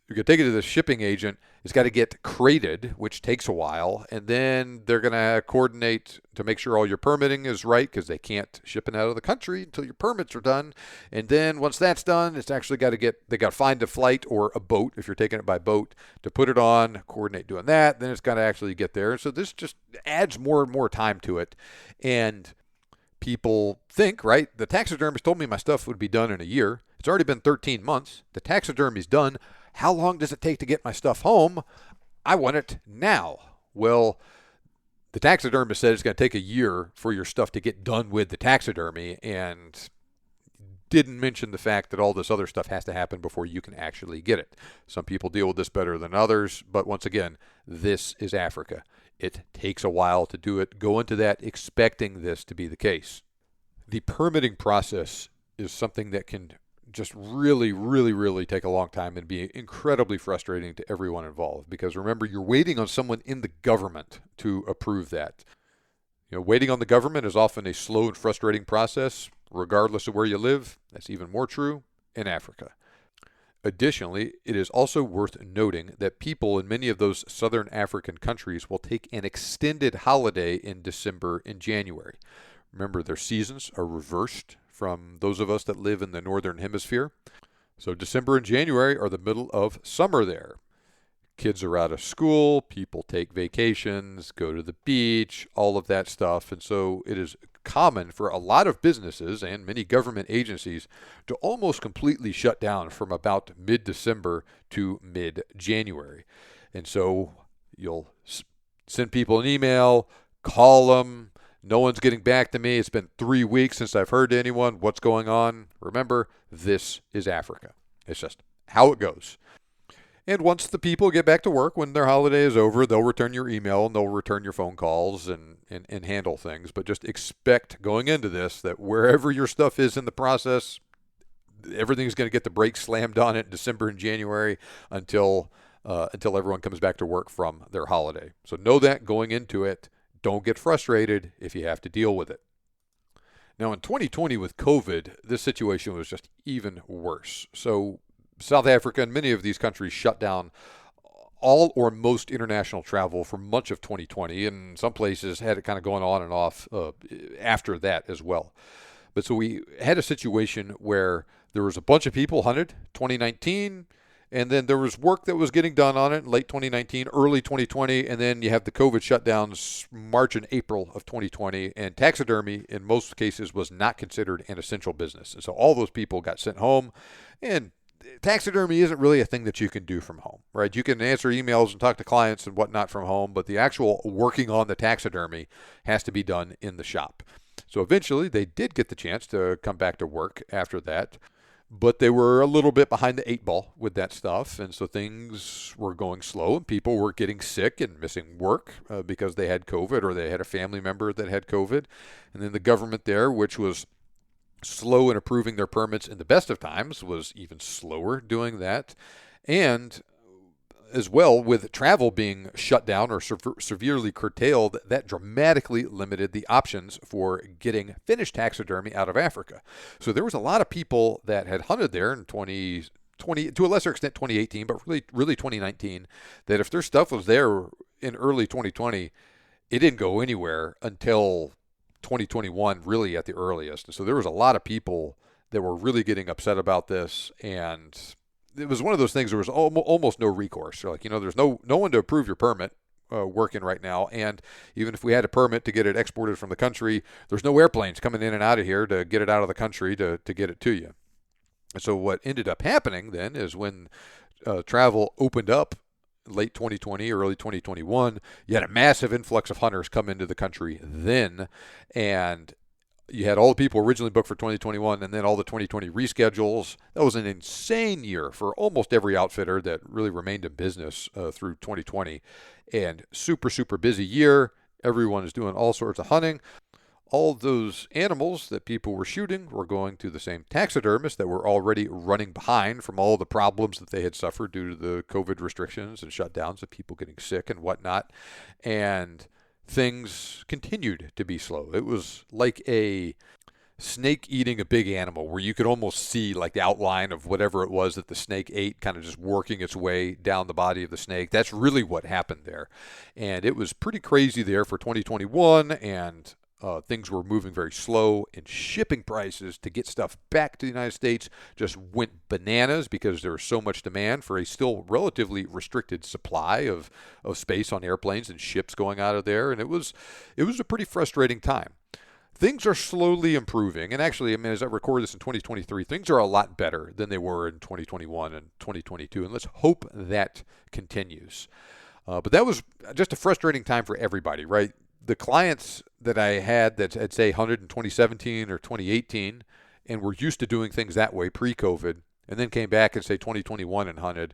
You're going to take it to the shipping agent. It's got to get crated, which takes a while. And then they're going to coordinate to make sure all your permitting is right because they can't ship it out of the country until your permits are done. And then once that's done, it's actually they got to find a flight or a boat if you're taking it by boat to put it on, coordinate doing that. Then it's got to actually get there. So this just adds more and more time to it. And people think, right, the taxidermist told me my stuff would be done in a year. It's already been 13 months. The taxidermy's done. How long does it take to get my stuff home? I want it now. Well, the taxidermist said it's going to take a year for your stuff to get done with the taxidermy and didn't mention the fact that all this other stuff has to happen before you can actually get it. Some people deal with this better than others, but once again, this is Africa. It takes a while to do it. Go into that expecting this to be the case. The permitting process is something that can just really take a long time and be incredibly frustrating to everyone involved because remember, you're waiting on someone in the government to approve that. Waiting on the government is often a slow and frustrating process regardless of where you live. That's even more true in Africa. Additionally, it is also worth noting that people in many of those southern African countries will take an extended holiday in December and January. Remember, their seasons are reversed from those of us that live in the northern hemisphere. So December and January are the middle of summer there. Kids are out of school, people take vacations, go to the beach, all of that stuff. And so it is common for a lot of businesses and many government agencies to almost completely shut down from about mid-December to mid-January. And so you'll send people an email, call them. No one's getting back to me. It's been 3 weeks since I've heard to anyone. What's going on? Remember, this is Africa. It's just how it goes. And once the people get back to work, when their holiday is over, they'll return your email and they'll return your phone calls and handle things. But just expect going into this that wherever your stuff is in the process, everything's going to get the brakes slammed on it in December and January until everyone comes back to work from their holiday. So know that going into it. Don't get frustrated if you have to deal with it. Now, in 2020 with COVID, this situation was just even worse. So South Africa and many of these countries shut down all or most international travel for much of 2020, and some places had it kind of going on and off after that as well. But so we had a situation where there was a bunch of people hunted 2019, and then there was work that was getting done on it in late 2019, early 2020, and then you have the COVID shutdowns March and April of 2020, and taxidermy in most cases was not considered an essential business. And so all those people got sent home, and taxidermy isn't really a thing that you can do from home, right? You can answer emails and talk to clients and whatnot from home, but the actual working on the taxidermy has to be done in the shop. So eventually they did get the chance to come back to work after that. But they were a little bit behind the 8 ball with that stuff, and so things were going slow, and people were getting sick and missing work because they had COVID or they had a family member that had COVID. And then the government there, which was slow in approving their permits in the best of times, was even slower doing that. And as well, with travel being shut down or severely curtailed, that dramatically limited the options for getting finished taxidermy out of Africa. So there was a lot of people that had hunted there in 2020, to a lesser extent 2018, but really 2019, that if their stuff was there in early 2020, it didn't go anywhere until 2021, really at the earliest. So there was a lot of people that were really getting upset about this, and it was one of those things where there was almost no recourse. Like, there's no one to approve your permit working right now. And even if we had a permit to get it exported from the country, there's no airplanes coming in and out of here to get it out of the country to get it to you. And so what ended up happening then is when travel opened up late 2020, early 2021, you had a massive influx of hunters come into the country then. And you had all the people originally booked for 2021 and then all the 2020 reschedules. That was an insane year for almost every outfitter that really remained in business through 2020. And super, super busy year. Everyone is doing all sorts of hunting. All those animals that people were shooting were going to the same taxidermists that were already running behind from all the problems that they had suffered due to the COVID restrictions and shutdowns of people getting sick and whatnot. And things continued to be slow. It was like a snake eating a big animal where you could almost see like the outline of whatever it was that the snake ate kind of just working its way down the body of the snake. That's really what happened there. And it was pretty crazy there for 2021, and things were moving very slow, and shipping prices to get stuff back to the United States just went bananas because there was so much demand for a still relatively restricted supply of space on airplanes and ships going out of there. And it was a pretty frustrating time. Things are slowly improving. And actually, as I record this in 2023, things are a lot better than they were in 2021 and 2022. And let's hope that continues. But that was just a frustrating time for everybody, right? The clients that I had that I'd say hunted in 2017 or 2018 and were used to doing things that way pre-COVID and then came back and say 2021 and hunted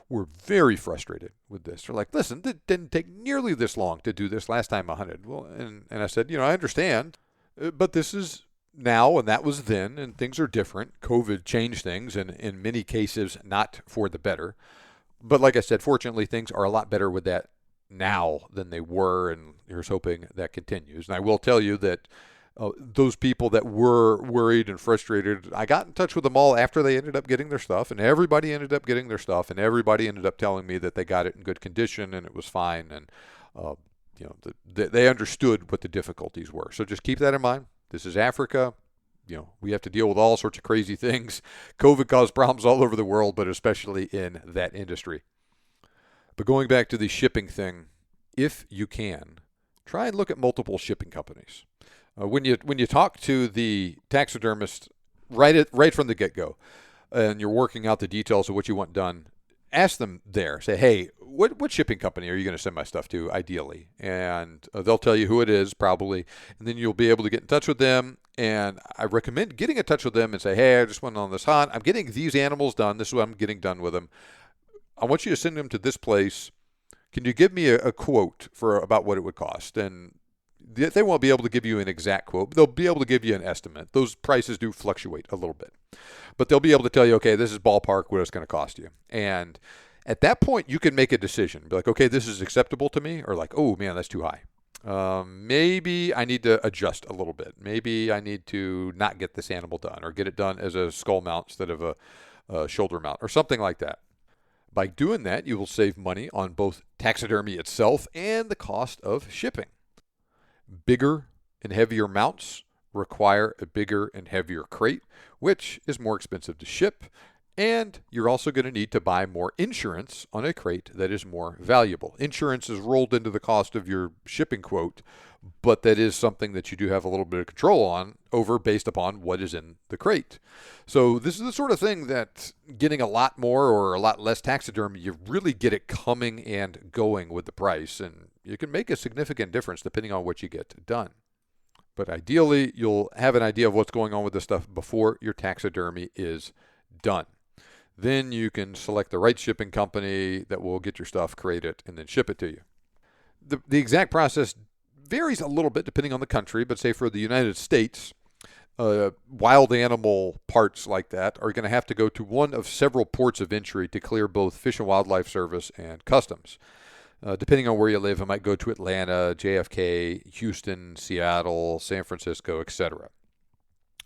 were very frustrated with this. They're like, listen, it didn't take nearly this long to do this last time I hunted. Well, and I said, I understand, but this is now and that was then, and things are different. COVID changed things, and in many cases, not for the better. But like I said, fortunately, things are a lot better with that now than they were, and here's hoping that continues. And I will tell you that those people that were worried and frustrated, I got in touch with them all after they ended up getting their stuff, and everybody ended up getting their stuff, and everybody ended up telling me that they got it in good condition and it was fine, and they understood what the difficulties were. So just keep that in mind. This is Africa. We have to deal with all sorts of crazy things. COVID caused problems all over the world, but especially in that industry. But going back to the shipping thing, if you can, try and look at multiple shipping companies. When you talk to the taxidermist right from the get-go, and you're working out the details of what you want done, ask them there. Say, hey, what shipping company are you going to send my stuff to, ideally? And they'll tell you who it is, probably, and then you'll be able to get in touch with them. And I recommend getting in touch with them and say, hey, I just went on this hunt. I'm getting these animals done. This is what I'm getting done with them. I want you to send them to this place. Can you give me a quote for about what it would cost? And they won't be able to give you an exact quote, but they'll be able to give you an estimate. Those prices do fluctuate a little bit, but they'll be able to tell you, okay, this is ballpark what it's going to cost you. And at that point, you can make a decision. Be like, okay, this is acceptable to me, or like, oh man, that's too high. Maybe I need to adjust a little bit. Maybe I need to not get this animal done, or get it done as a skull mount instead of a shoulder mount, or something like that. By doing that, you will save money on both taxidermy itself and the cost of shipping. Bigger and heavier mounts require a bigger and heavier crate, which is more expensive to ship, and you're also going to need to buy more insurance on a crate that is more valuable. Insurance is rolled into the cost of your shipping quote, but that is something that you do have a little bit of control over based upon what is in the crate. So this is the sort of thing that getting a lot more or a lot less taxidermy, you really get it coming and going with the price, and you can make a significant difference depending on what you get done. But ideally, you'll have an idea of what's going on with this stuff before your taxidermy is done. Then you can select the right shipping company that will get your stuff, create it, and then ship it to you. The exact process varies a little bit depending on the country, but say for the United States, wild animal parts like that are going to have to go to one of several ports of entry to clear both Fish and Wildlife Service and Customs. Depending on where you live, it might go to Atlanta, JFK, Houston, Seattle, San Francisco, etc.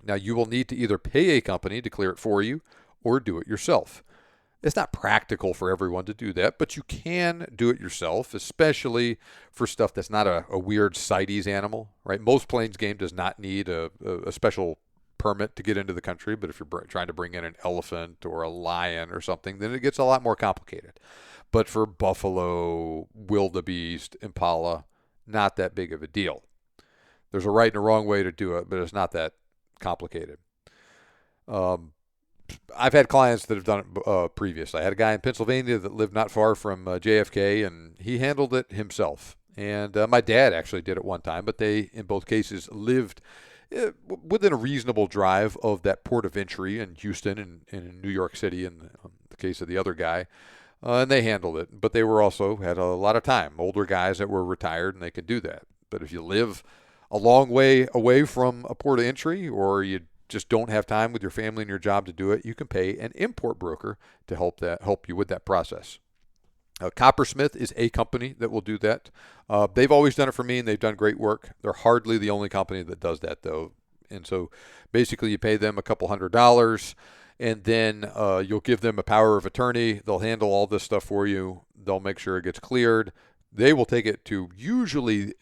Now, you will need to either pay a company to clear it for you or do it yourself. It's not practical for everyone to do that, but you can do it yourself, especially for stuff that's not a weird CITES animal, right? Most plains game does not need a special permit to get into the country, but if you're trying to bring in an elephant or a lion or something, then it gets a lot more complicated. But for buffalo, wildebeest, impala, not that big of a deal. There's a right and a wrong way to do it, but it's not that complicated. I've had clients that have done it previously. I had a guy in Pennsylvania that lived not far from JFK, and he handled it himself. And my dad actually did it one time, but they, in both cases, lived within a reasonable drive of that port of entry in Houston and in New York City in the case of the other guy. And they handled it. But they were also had a lot of time, older guys that were retired, and they could do that. But if you live a long way away from a port of entry, or you just don't have time with your family and your job to do it, you can pay an import broker to help you with that process. Coppersmith is a company that will do that. They've always done it for me, and they've done great work. They're hardly the only company that does that, though. And so basically you pay them a couple $100, and then you'll give them a power of attorney. They'll handle all this stuff for you. They'll make sure it gets cleared. They will take it to usually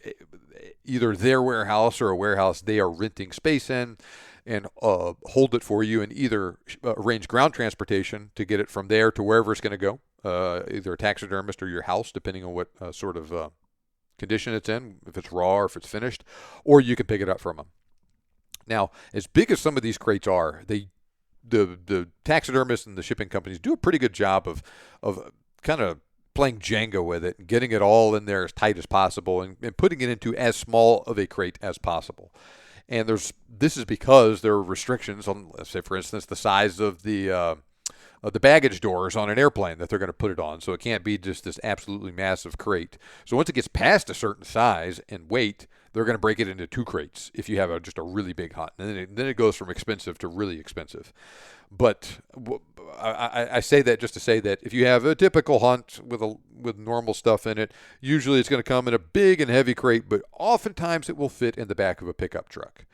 either their warehouse or a warehouse they are renting space in, and hold it for you, and either arrange ground transportation to get it from there to wherever it's going to go, either a taxidermist or your house, depending on what sort of condition it's in, if it's raw or if it's finished, or you can pick it up from them. Now, as big as some of these crates are, the taxidermists and the shipping companies do a pretty good job of kind of playing Jenga with it and getting it all in there as tight as possible and putting it into as small of a crate as possible. And this is because there are restrictions on, let's say, for instance, the size of the baggage doors on an airplane that they're going to put it on. So it can't be just this absolutely massive crate. So once it gets past a certain size and weight, they're going to break it into 2 crates if you have just a really big hunt. And then it goes from expensive to really expensive. But I say that just to say that if you have a typical hunt with normal stuff in it, usually it's going to come in a big and heavy crate, but oftentimes it will fit in the back of a pickup truck.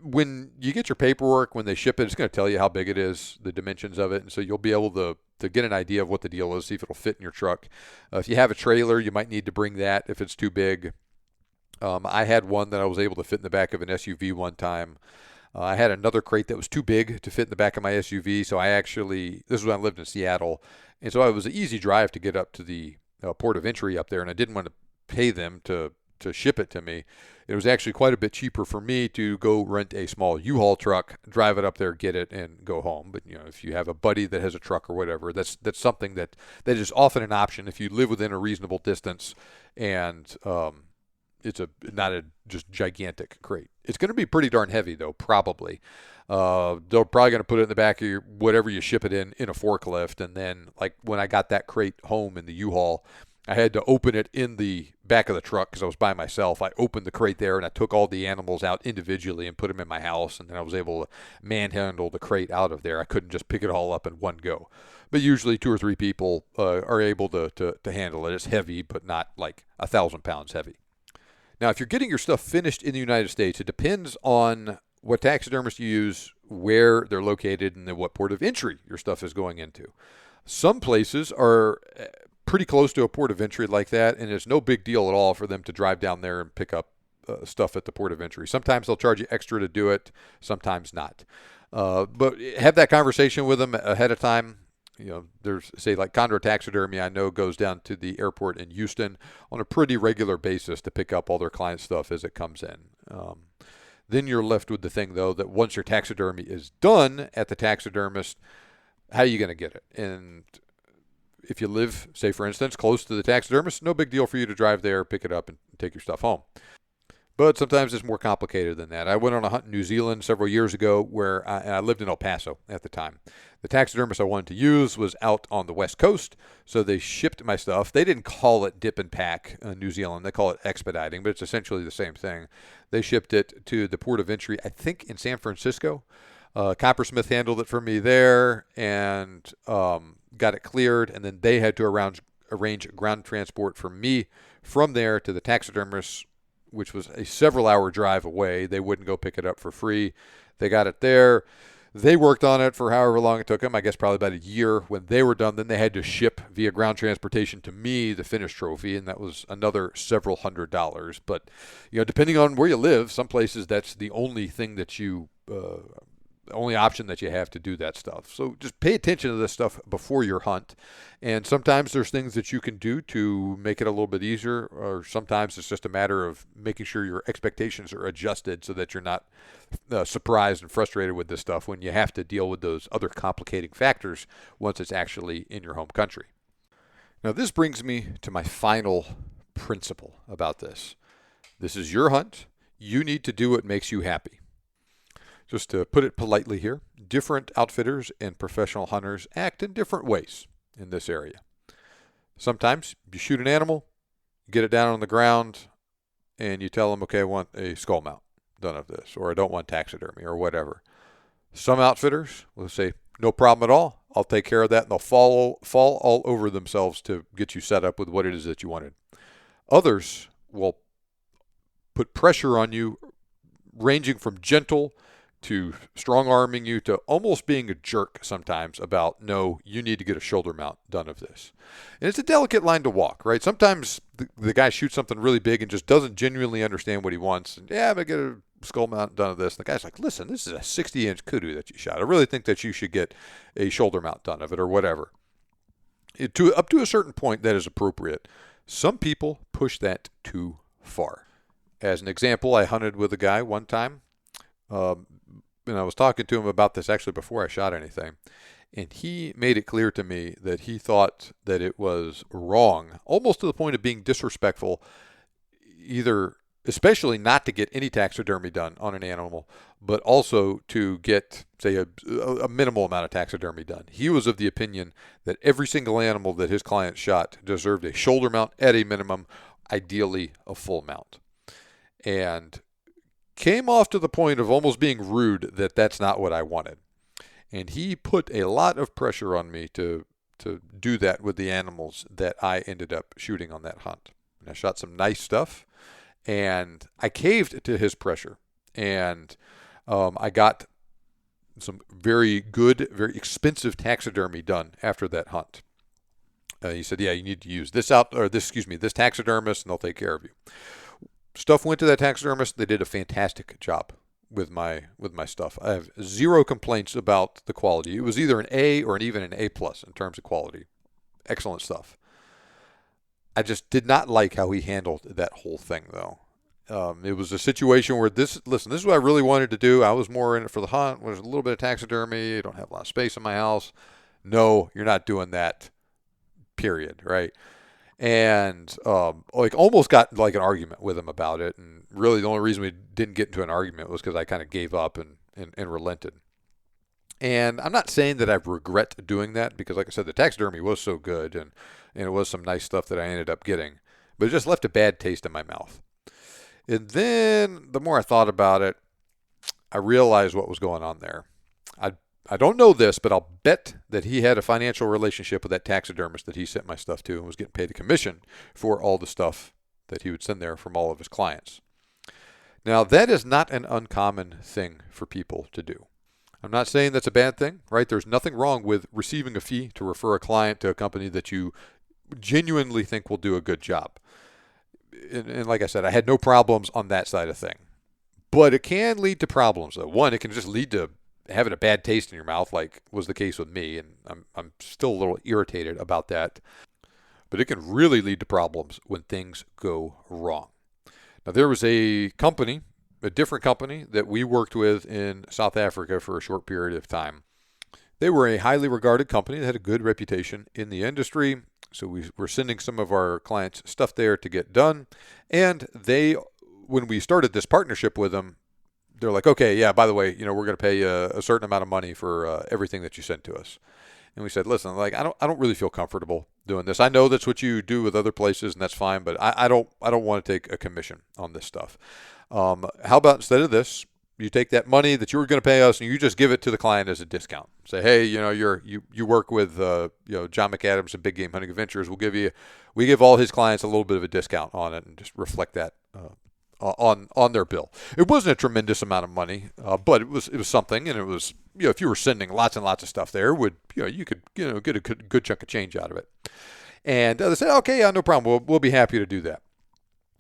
When you get your paperwork, when they ship it, it's going to tell you how big it is, the dimensions of it, and so you'll be able to get an idea of what the deal is, see if it'll fit in your truck. If you have a trailer, you might need to bring that if it's too big. I had one that I was able to fit in the back of an SUV one time. I had another crate that was too big to fit in the back of my SUV, so this is when I lived in Seattle, and so it was an easy drive to get up to the port of entry up there, and I didn't want to pay them to ship it to me. It was actually quite a bit cheaper for me to go rent a small U-Haul truck, drive it up there, get it, and go home. But if you have a buddy that has a truck or whatever, that's something that is often an option if you live within a reasonable distance, and it's not a just gigantic crate. It's going to be pretty darn heavy, though, probably. They're probably going to put it in the back of whatever you ship it in a forklift. And then, like, when I got that crate home in the U-Haul, I had to open it in the back of the truck because I was by myself. I opened the crate there, and I took all the animals out individually and put them in my house. And then I was able to manhandle the crate out of there. I couldn't just pick it all up in one go. But usually 2 or 3 people are able to handle it. It's heavy, but not like 1,000 pounds heavy. Now, if you're getting your stuff finished in the United States, it depends on what taxidermist you use, where they're located, and then what port of entry your stuff is going into. Some places are pretty close to a port of entry like that, and it's no big deal at all for them to drive down there and pick up stuff at the port of entry. Sometimes they'll charge you extra to do it, sometimes not. But have that conversation with them ahead of time. There's, say, like Condor Taxidermy, I know goes down to the airport in Houston on a pretty regular basis to pick up all their client stuff as it comes in. Then you're left with the thing, though, that once your taxidermy is done at the taxidermist, how are you going to get it? And if you live, say, for instance, close to the taxidermist, no big deal for you to drive there, pick it up, and take your stuff home. But sometimes it's more complicated than that. I went on a hunt in New Zealand several years ago where I lived in El Paso at the time. The taxidermist I wanted to use was out on the West Coast, so they shipped my stuff. They didn't call it dip and pack in New Zealand. They call it expediting, but it's essentially the same thing. They shipped it to the port of entry, I think, in San Francisco. Coppersmith handled it for me there and got it cleared, and then they had to arrange ground transport for me from there to the taxidermist, which was a several-hour drive away. They wouldn't go pick it up for free. They got it there. They worked on it for however long it took them, I guess probably about a year. When they were done, then they had to ship via ground transportation to me the finished trophy, and that was another several $100s. But, depending on where you live, some places that's the only thing that you only option that you have to do that stuff. So just pay attention to this stuff before your hunt. And sometimes there's things that you can do to make it a little bit easier, or sometimes it's just a matter of making sure your expectations are adjusted so that you're not surprised and frustrated with this stuff when you have to deal with those other complicating factors once it's actually in your home country. Now, this brings me to my final principle about this. This is your hunt. You need to do what makes you happy. Just to put it politely here, different outfitters and professional hunters act in different ways in this area. Sometimes you shoot an animal, get it down on the ground, and you tell them, okay, I want a skull mount done of this, or I don't want taxidermy, or whatever. Some outfitters will say, no problem at all, I'll take care of that, and they'll fall all over themselves to get you set up with what it is that you wanted. Others will put pressure on you, ranging from gentle to strong-arming you to almost being a jerk sometimes about, no, you need to get a shoulder mount done of this. And it's a delicate line to walk, right? Sometimes the guy shoots something really big and just doesn't genuinely understand what he wants. And, I'm going to get a skull mount done of this. And the guy's like, listen, this is a 60-inch kudu that you shot. I really think that you should get a shoulder mount done of it, or whatever. Up to a certain point, that is appropriate. Some people push that too far. As an example, I hunted with a guy one time, and I was talking to him about this actually before I shot anything, and he made it clear to me that he thought that it was wrong, almost to the point of being disrespectful, especially not to get any taxidermy done on an animal, but also to get, say, a minimal amount of taxidermy done. He was of the opinion that every single animal that his client shot deserved a shoulder mount at a minimum, ideally a full mount. And came off to the point of almost being rude that that's not what I wanted. And he put a lot of pressure on me to do that with the animals that I ended up shooting on that hunt. And I shot some nice stuff, and I caved to his pressure. And I got some very good, very expensive taxidermy done after that hunt. He said, you need to use this taxidermist, and they'll take care of you. Stuff went to that taxidermist. They did a fantastic job with my stuff. I have zero complaints about the quality. It was either an A or even an A+ in terms of quality. Excellent stuff. I just did not like how he handled that whole thing, though. It was a situation where this is what I really wanted to do. I was more in it for the hunt. There's a little bit of taxidermy. I don't have a lot of space in my house. No, you're not doing that, period, right? And almost got like an argument with him about it. And really the only reason we didn't get into an argument was because I kind of gave up and relented. And I'm not saying that I regret doing that, because like I said, the taxidermy was so good and it was some nice stuff that I ended up getting. But it just left a bad taste in my mouth. And then the more I thought about it, I realized what was going on there. I don't know this, but I'll bet that he had a financial relationship with that taxidermist that he sent my stuff to and was getting paid a commission for all the stuff that he would send there from all of his clients. Now, that is not an uncommon thing for people to do. I'm not saying that's a bad thing, right? There's nothing wrong with receiving a fee to refer a client to a company that you genuinely think will do a good job. And like I said, I had no problems on that side of thing. But it can lead to problems, though. One, it can just lead to having a bad taste in your mouth, like was the case with me, and I'm still a little irritated about that. But it can really lead to problems when things go wrong. Now, there was a different company that we worked with in South Africa for a short period of time. They were a highly regarded company that had a good reputation in the industry, so we were sending some of our clients stuff there to get done, and they when we started this partnership with them, they're like, okay, yeah, by the way, we're going to pay you a certain amount of money for everything that you send to us. And we said, listen, like, I don't really feel comfortable doing this. I know that's what you do with other places, and that's fine, but I don't want to take a commission on this stuff. How about instead of this, you take that money that you were going to pay us and you just give it to the client as a discount. Say, hey, you work with John McAdams and Big Game Hunting Adventures. We give all his clients a little bit of a discount on it and just reflect that on their bill. It wasn't a tremendous amount of money, but it was something, and it was, if you were sending lots and lots of stuff there, you could get a good chunk of change out of it. And they said, okay, yeah, no problem. We'll be happy to do that.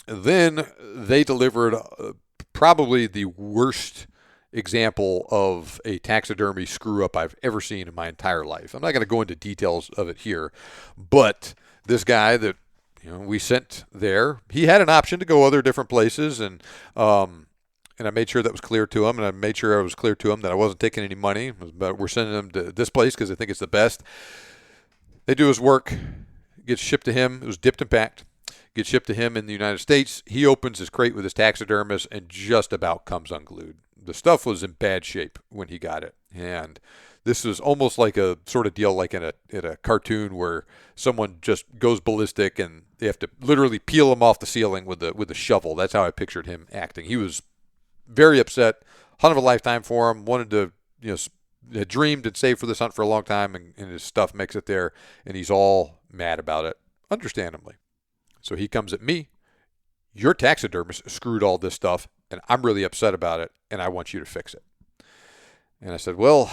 Then they delivered probably the worst example of a taxidermy screw up I've ever seen in my entire life. I'm not going to go into details of it here, but this guy that we sent there, he had an option to go other different places, and I made sure that was clear to him, and I made sure I was clear to him that I wasn't taking any money, but we're sending him to this place because I think it's the best. They do his work, gets shipped to him. It was dipped and packed. Gets shipped to him in the United States. He opens his crate with his taxidermist and just about comes unglued. The stuff was in bad shape when he got it, and this is almost like a sort of deal like in a cartoon where someone just goes ballistic and they have to literally peel him off the ceiling with a shovel. That's how I pictured him acting. He was very upset. Hunt of a lifetime for him. Wanted to, had dreamed and saved for this hunt for a long time, and his stuff makes it there, and he's all mad about it, understandably. So he comes at me. Your taxidermist screwed all this stuff, and I'm really upset about it, and I want you to fix it. And I said, well,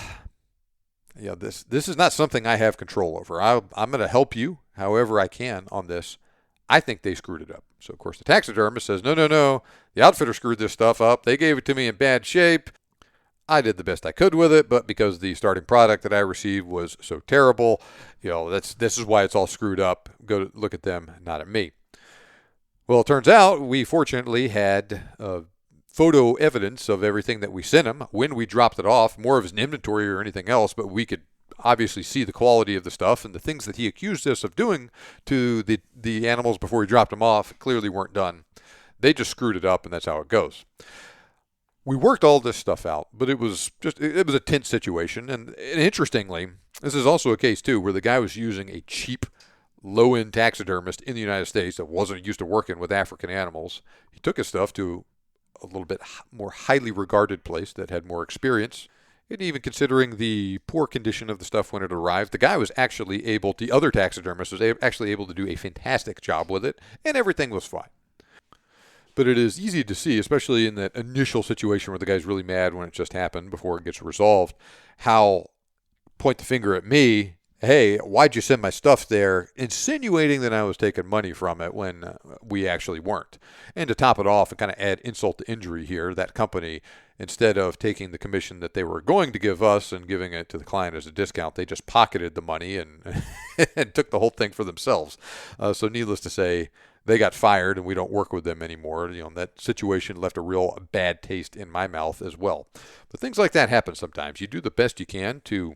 this is not something I have control over. I'm going to help you however I can on this. I think they screwed it up. So, of course, the taxidermist says, no. The outfitter screwed this stuff up. They gave it to me in bad shape. I did the best I could with it, but because the starting product that I received was so terrible, this is why it's all screwed up. Go look at them, not at me. Well, it turns out we fortunately had photo evidence of everything that we sent him when we dropped it off, more of his inventory or anything else, but we could obviously see the quality of the stuff, and the things that he accused us of doing to the animals before he dropped them off clearly weren't done. They just screwed it up, and that's how it goes. We worked all this stuff out, but it was a tense situation. And interestingly, this is also a case, too, where the guy was using a cheap, low-end taxidermist in the United States that wasn't used to working with African animals. He took his stuff to a little bit more highly regarded place that had more experience. And even considering the poor condition of the stuff when it arrived, the guy was actually the other taxidermist was actually able to do a fantastic job with it, and everything was fine. But it is easy to see, especially in that initial situation where the guy's really mad when it just happened before it gets resolved, how point the finger at me, hey, why'd you send my stuff there, insinuating that I was taking money from it when we actually weren't. And to top it off and kind of add insult to injury here, that company, instead of taking the commission that they were going to give us and giving it to the client as a discount, they just pocketed the money and, and took the whole thing for themselves. So needless to say, they got fired and we don't work with them anymore. That situation left a real bad taste in my mouth as well. But things like that happen sometimes. You do the best you can to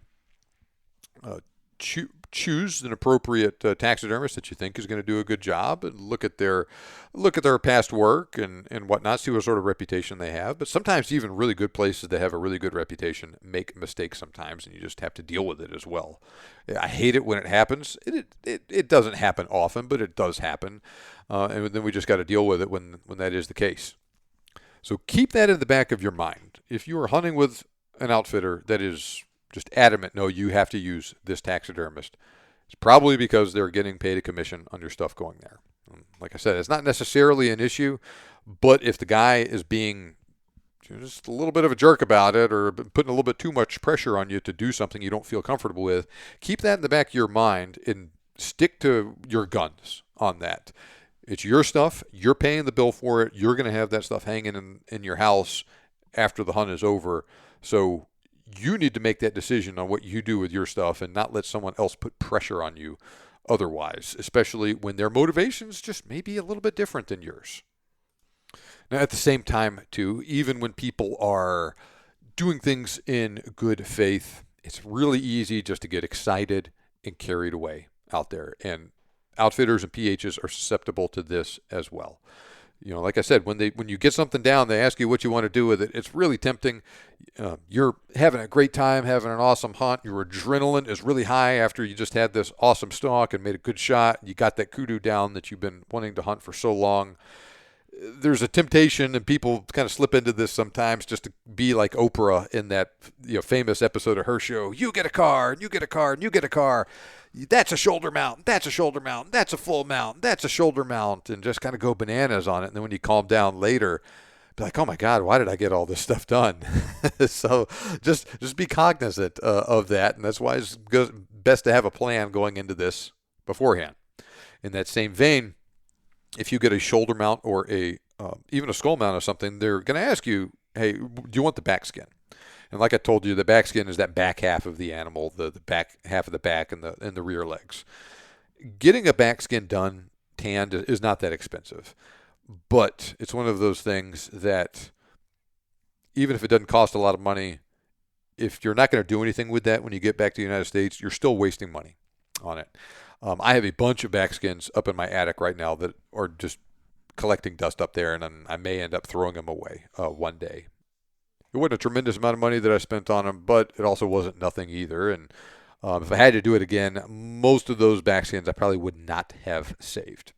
choose an appropriate taxidermist that you think is going to do a good job, and look at their past work and whatnot, see what sort of reputation they have. But sometimes even really good places that have a really good reputation make mistakes sometimes, and you just have to deal with it as well. I hate it when it happens. It doesn't happen often, but it does happen, and then we just got to deal with it when that is the case. So keep that in the back of your mind. If you are hunting with an outfitter that is just adamant, no, you have to use this taxidermist, it's probably because they're getting paid a commission on your stuff going there. Like I said, it's not necessarily an issue, but if the guy is being just a little bit of a jerk about it or putting a little bit too much pressure on you to do something you don't feel comfortable with, keep that in the back of your mind and stick to your guns on that. It's your stuff. You're paying the bill for it. You're going to have that stuff hanging in your house after the hunt is over. So you need to make that decision on what you do with your stuff and not let someone else put pressure on you otherwise, especially when their motivations just may be a little bit different than yours. Now, at the same time, too, even when people are doing things in good faith, it's really easy just to get excited and carried away out there. And outfitters and PHs are susceptible to this as well. Like I said, when you get something down, they ask you what you want to do with it. It's really tempting. You're having a great time, having an awesome hunt. Your adrenaline is really high after you just had this awesome stalk and made a good shot. You got that kudu down that you've been wanting to hunt for so long. There's a temptation, and people kind of slip into this sometimes, just to be like Oprah in that famous episode of her show. You get a car, and you get a car, and you get a car. That's a shoulder mount. That's a shoulder mount. That's a full mount. That's a shoulder mount, and just kind of go bananas on it. And then when you calm down later, be like, oh my God, why did I get all this stuff done? So just be cognizant of that, and that's why it's best to have a plan going into this beforehand. In that same vein, if you get a shoulder mount or even a skull mount or something, they're going to ask you, hey, do you want the back skin? And like I told you, the back skin is that back half of the animal, the back half of the back and the rear legs. Getting a back skin done, tanned, is not that expensive. But it's one of those things that even if it doesn't cost a lot of money, if you're not going to do anything with that when you get back to the United States, you're still wasting money on it. I have a bunch of back skins up in my attic right now that are just collecting dust up there, and I may end up throwing them away one day. It wasn't a tremendous amount of money that I spent on them, but it also wasn't nothing either. And if I had to do it again, most of those back skins I probably would not have saved.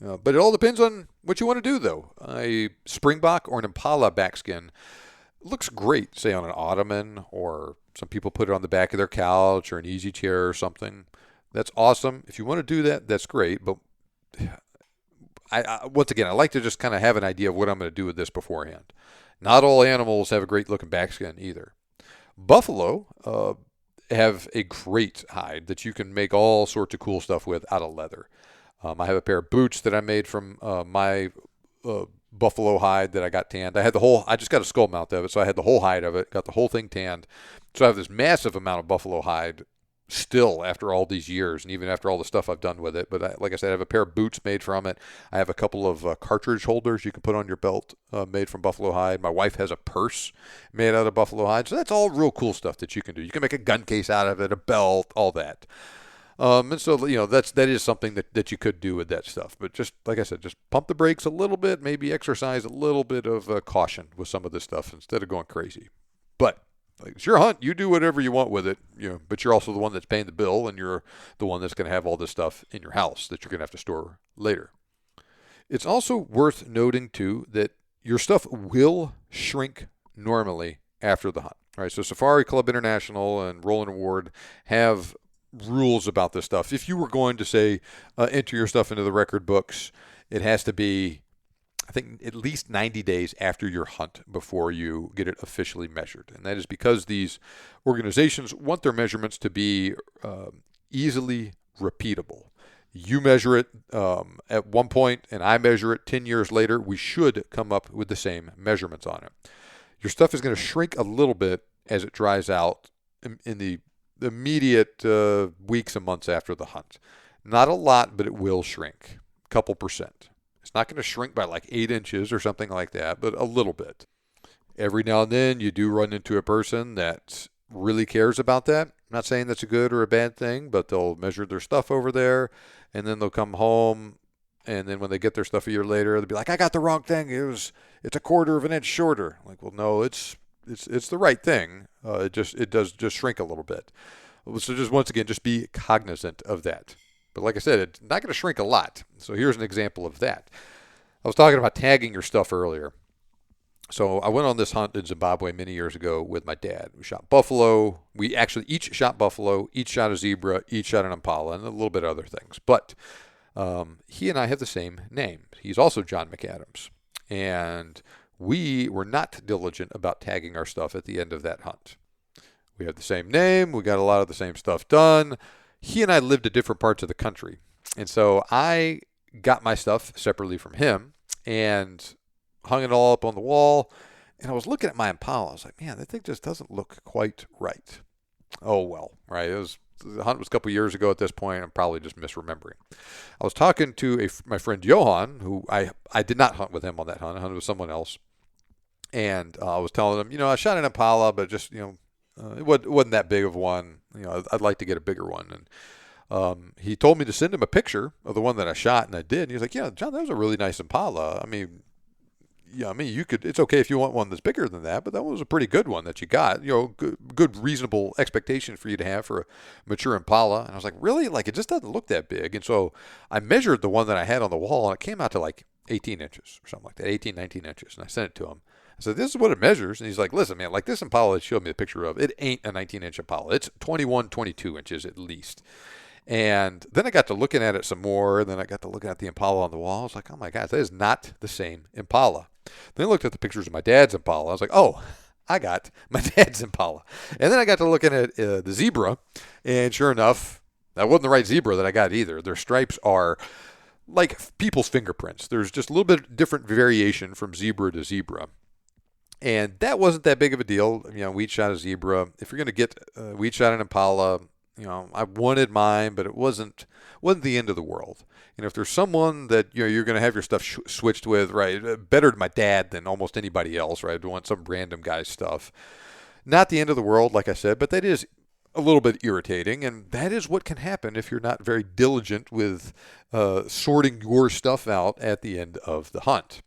But it all depends on what you want to do, though. A springbok or an impala back skin looks great, say on an ottoman, or some people put it on the back of their couch or an easy chair or something. That's awesome. If you want to do that, that's great. But once again, I like to just kind of have an idea of what I'm going to do with this beforehand. Not all animals have a great looking back skin either. Buffalo have a great hide that you can make all sorts of cool stuff with out of leather. I have a pair of boots that I made from my buffalo hide that I got tanned. I just got a skull mount of it, so I had the whole hide of it, got the whole thing tanned. So I have this massive amount of buffalo hide still after all these years, and even after all the stuff I've done with it. But like I said, I have a pair of boots made from it. I have a couple of cartridge holders you can put on your belt made from buffalo hide. My wife has a purse made out of buffalo hide. So that's all real cool stuff that you can do. You can make a gun case out of it, a belt, all that. And so, that is something that you could do with that stuff. But just, like I said, just pump the brakes a little bit, maybe exercise a little bit of caution with some of this stuff instead of going crazy. But it's your hunt. You do whatever you want with it, but you're also the one that's paying the bill, and you're the one that's going to have all this stuff in your house that you're going to have to store later. It's also worth noting, too, that your stuff will shrink normally after the hunt. All right, so Safari Club International and Roland Award have rules about this stuff. If you were going to, say, enter your stuff into the record books, it has to be, I think, at least 90 days after your hunt before you get it officially measured. And that is because these organizations want their measurements to be easily repeatable. You measure it at one point, and I measure it 10 years later. We should come up with the same measurements on it. Your stuff is going to shrink a little bit as it dries out in the immediate weeks and months after the hunt. Not a lot, but it will shrink, a couple percent. It's not going to shrink by like 8 inches or something like that, but a little bit. Every now and then you do run into a person that really cares about that. I'm not saying that's a good or a bad thing, but they'll measure their stuff over there, and then they'll come home, and then when they get their stuff a year later, they'll be like, I got the wrong thing. It's a quarter of an inch shorter. I'm like, well, no, it's the right thing. It does just shrink a little bit. So just once again, just be cognizant of that. But like I said, it's not going to shrink a lot. So here's an example of that. I was talking about tagging your stuff earlier. So I went on this hunt in Zimbabwe many years ago with my dad. We shot buffalo. We actually each shot buffalo, each shot a zebra, each shot an impala, and a little bit of other things. But he and I have the same name. He's also John McAdams. And we were not diligent about tagging our stuff at the end of that hunt. We have the same name. We got a lot of the same stuff done. He and I lived at different parts of the country. And so I got my stuff separately from him and hung it all up on the wall. And I was looking at my impala. I was like, man, that thing just doesn't look quite right. Oh, well, right. The hunt was a couple years ago at this point. I'm probably just misremembering. I was talking to my friend Johan, who I did not hunt with him on that hunt. I hunted with someone else. And I was telling him, I shot an impala, but just, it wasn't that big of one. I'd like to get a bigger one. And He told me to send him a picture of the one that I shot, and I did. And he was like, "Yeah, John, that was a really nice Impala. I mean, yeah, I mean, you could. It's okay if you want one that's bigger than that, but that was a pretty good one that you got. Good, reasonable expectation for you to have for a mature Impala." And I was like, "Really? Like, it just doesn't look that big." And so I measured the one that I had on the wall, and it came out to like 18 inches or something like that, 18, 19 inches. And I sent it to him. I said, "This is what it measures." And he's like, "Listen, man, like this Impala that showed me a picture of, it ain't a 19-inch Impala. It's 21, 22 inches at least." And then I got to looking at it some more, and then I got to looking at the Impala on the wall. I was like, "Oh my gosh, that is not the same Impala." Then I looked at the pictures of my dad's Impala. I was like, "Oh, I got my dad's Impala." And then I got to looking at the Zebra, and sure enough, that wasn't the right Zebra that I got either. Their stripes are like people's fingerprints. There's just a little bit different variation from zebra to zebra. And that wasn't that big of a deal. We'd shot a Zebra. If you're going to get, we'd shot an Impala. I wanted mine, but it wasn't the end of the world. If there's someone that you're going to have your stuff switched with, right? Better to my dad than almost anybody else, right? I don't want some random guy's stuff. Not the end of the world, like I said, but that is a little bit irritating, and that is what can happen if you're not very diligent with sorting your stuff out at the end of the hunt.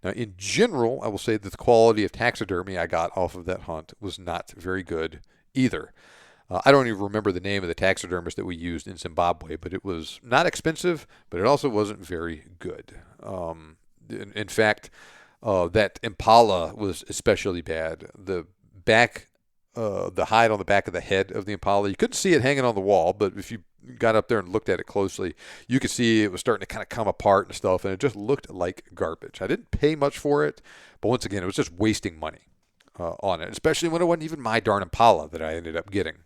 Now, in general, I will say that the quality of taxidermy I got off of that hunt was not very good either. I don't even remember the name of the taxidermist that we used in Zimbabwe, but it was not expensive, but it also wasn't very good. In fact, that Impala was especially bad. The hide on the back of the head of the Impala, you couldn't see it hanging on the wall, but if you got up there and looked at it closely, you could see it was starting to kind of come apart and stuff, and it just looked like garbage. I didn't pay much for it, but once again, it was just wasting money on it, especially when it wasn't even my darn Impala that I ended up getting.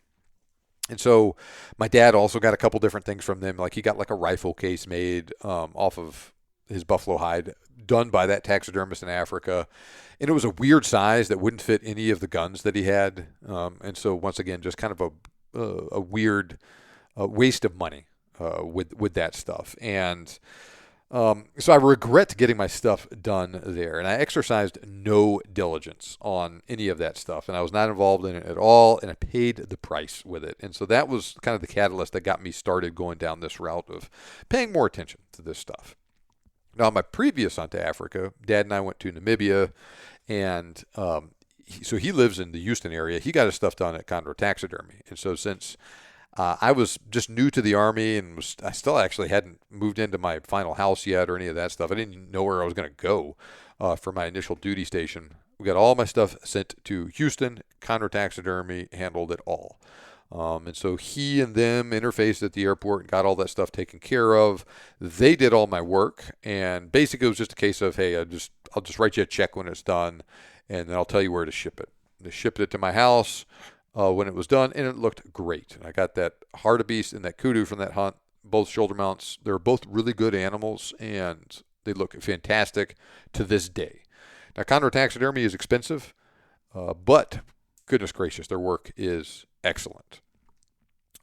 And so my dad also got a couple different things from them. Like he got like a rifle case made off of his buffalo hide done by that taxidermist in Africa. And it was a weird size that wouldn't fit any of the guns that he had. And so once again, just kind of a weird waste of money with that stuff. And so I regret getting my stuff done there, and I exercised no diligence on any of that stuff, and I was not involved in it at all, and I paid the price with it. And so that was kind of the catalyst that got me started going down this route of paying more attention to this stuff. Now, on my previous hunt to Africa, Dad and I went to Namibia, and so he lives in the Houston area. He got his stuff done at Condor Taxidermy, and so since I was just new to the Army and I still actually hadn't moved into my final house yet or any of that stuff. I didn't know where I was going to go for my initial duty station. We got all my stuff sent to Houston. Condor Taxidermy handled it all. And so he and them interfaced at the airport and got all that stuff taken care of. They did all my work, and basically it was just a case of, hey, I'll just write you a check when it's done, and then I'll tell you where to ship it. They shipped it to my house when it was done, and it looked great. And I got that hartebeest and that kudu from that hunt, both shoulder mounts. They're both really good animals, and they look fantastic to this day. Now, Condor Taxidermy is expensive, but goodness gracious, their work is excellent.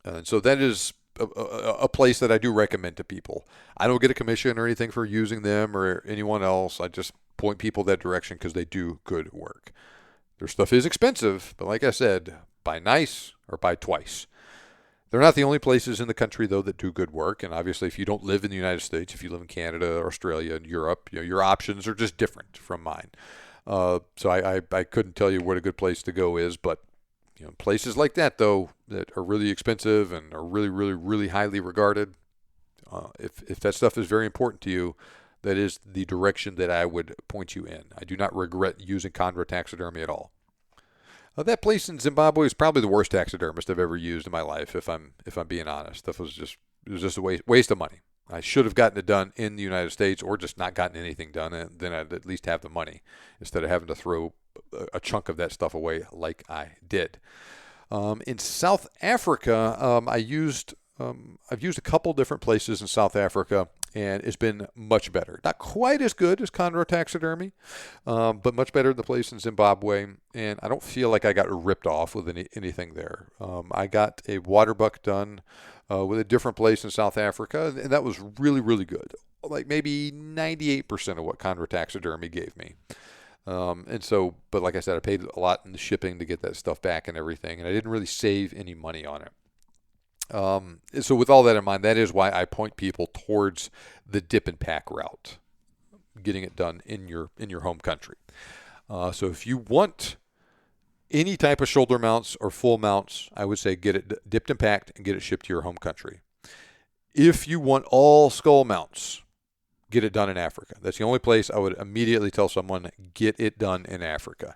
And so that is a place that I do recommend to people. I don't get a commission or anything for using them or anyone else. I just point people that direction because they do good work. Their stuff is expensive, but like I said, buy nice or buy twice. They're not the only places in the country, though, that do good work. And obviously, if you don't live in the United States, if you live in Canada, Australia, and Europe, your options are just different from mine. So I couldn't tell you what a good place to go is, but places like that, though, that are really expensive and are really, really, really highly regarded, if that stuff is very important to you, that is the direction that I would point you in. I do not regret using Condor Taxidermy at all. That place in Zimbabwe is probably the worst taxidermist I've ever used in my life, if I'm being honest. It was just a waste of money. I should have gotten it done in the United States or just not gotten anything done, and then I'd at least have the money instead of having to throw a chunk of that stuff away like I did. In South Africa, I've used a couple different places in South Africa, and it's been much better. Not quite as good as Condor Taxidermy, but much better than the place in Zimbabwe. And I don't feel like I got ripped off with anything there. I got a waterbuck done with a different place in South Africa, and that was really, really good. Like maybe 98% of what Condor Taxidermy gave me. But like I said, I paid a lot in the shipping to get that stuff back and everything, and I didn't really save any money on it. So with all that in mind, that is why I point people towards the dip and pack route, getting it done in your home country. So if you want any type of shoulder mounts or full mounts, I would say get it dipped and packed and get it shipped to your home country. If you want all skull mounts, get it done in Africa. That's the only place I would immediately tell someone, get it done in Africa.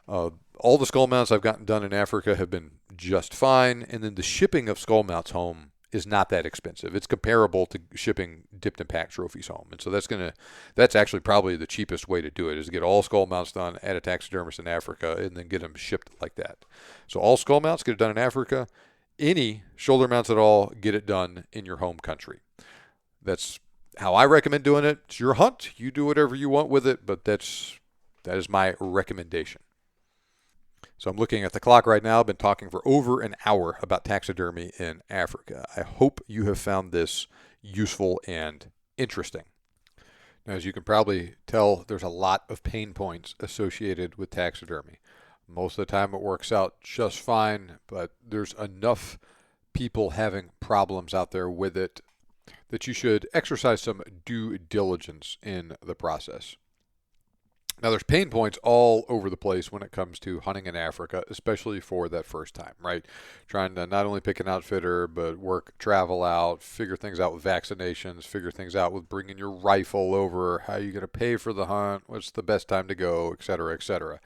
All the skull mounts I've gotten done in Africa have been just fine, and then the shipping of skull mounts home is not that expensive. It's comparable to shipping dipped and packed trophies home, and so that's actually probably the cheapest way to do it, is to get all skull mounts done at a taxidermist in Africa and then get them shipped like that. So all skull mounts, get it done in Africa. Any shoulder mounts at all, get it done in your home country. That's how I recommend doing it. It's your hunt. You do whatever you want with it, but that is my recommendation. So I'm looking at the clock right now. I've been talking for over an hour about taxidermy in Africa. I hope you have found this useful and interesting. Now, as you can probably tell, there's a lot of pain points associated with taxidermy. Most of the time it works out just fine, but there's enough people having problems out there with it that you should exercise some due diligence in the process. Now, there's pain points all over the place when it comes to hunting in Africa, especially for that first time, right? Trying to not only pick an outfitter, but travel out, figure things out with vaccinations, figure things out with bringing your rifle over, how are you going to pay for the hunt, what's the best time to go, et cetera, et cetera.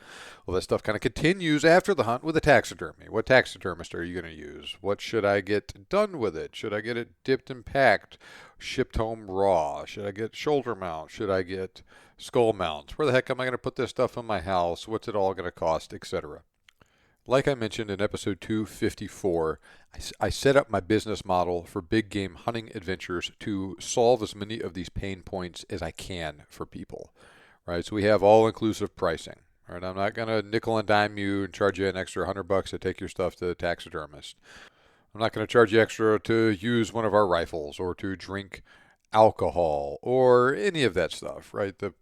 Well, that stuff kind of continues after the hunt with the taxidermy. What taxidermist are you going to use? What should I get done with it? Should I get it dipped and packed, shipped home raw? Should I get shoulder mount? Should I get skull mounts? Where the heck am I going to put this stuff in my house? What's it all going to cost, etc.? Like I mentioned in episode 254, I set up my business model for big game hunting adventures to solve as many of these pain points as I can for people, right? So we have all-inclusive pricing, right? I'm not going to nickel and dime you and charge you an extra $100 to take your stuff to the taxidermist. I'm not going to charge you extra to use one of our rifles or to drink alcohol or any of that stuff, right? The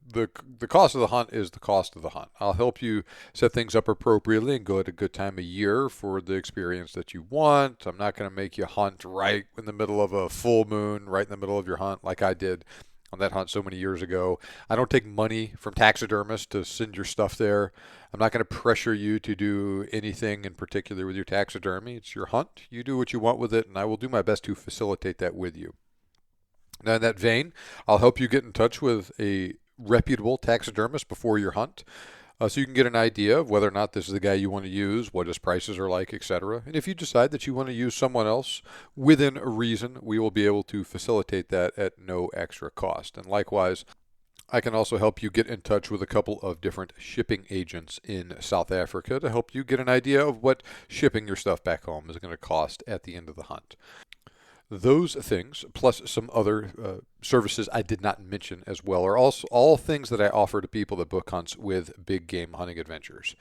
cost of the hunt is the cost of the hunt. I'll help you set things up appropriately and go at a good time of year for the experience that you want. I'm not going to make you hunt right in the middle of a full moon, right in the middle of your hunt like I did on that hunt so many years ago. I don't take money from taxidermists to send your stuff there. I'm not going to pressure you to do anything in particular with your taxidermy. It's your hunt. You do what you want with it, and I will do my best to facilitate that with you. Now, in that vein, I'll help you get in touch with a reputable taxidermist before your hunt, so you can get an idea of whether or not this is the guy you want to use, what his prices are like, etc. And if you decide that you want to use someone else within a reason, we will be able to facilitate that at no extra cost. And likewise, I can also help you get in touch with a couple of different shipping agents in South Africa to help you get an idea of what shipping your stuff back home is going to cost at the end of the hunt. Those things, plus some other services I did not mention as well, are also all things that I offer to people that book hunts with big game hunting adventures.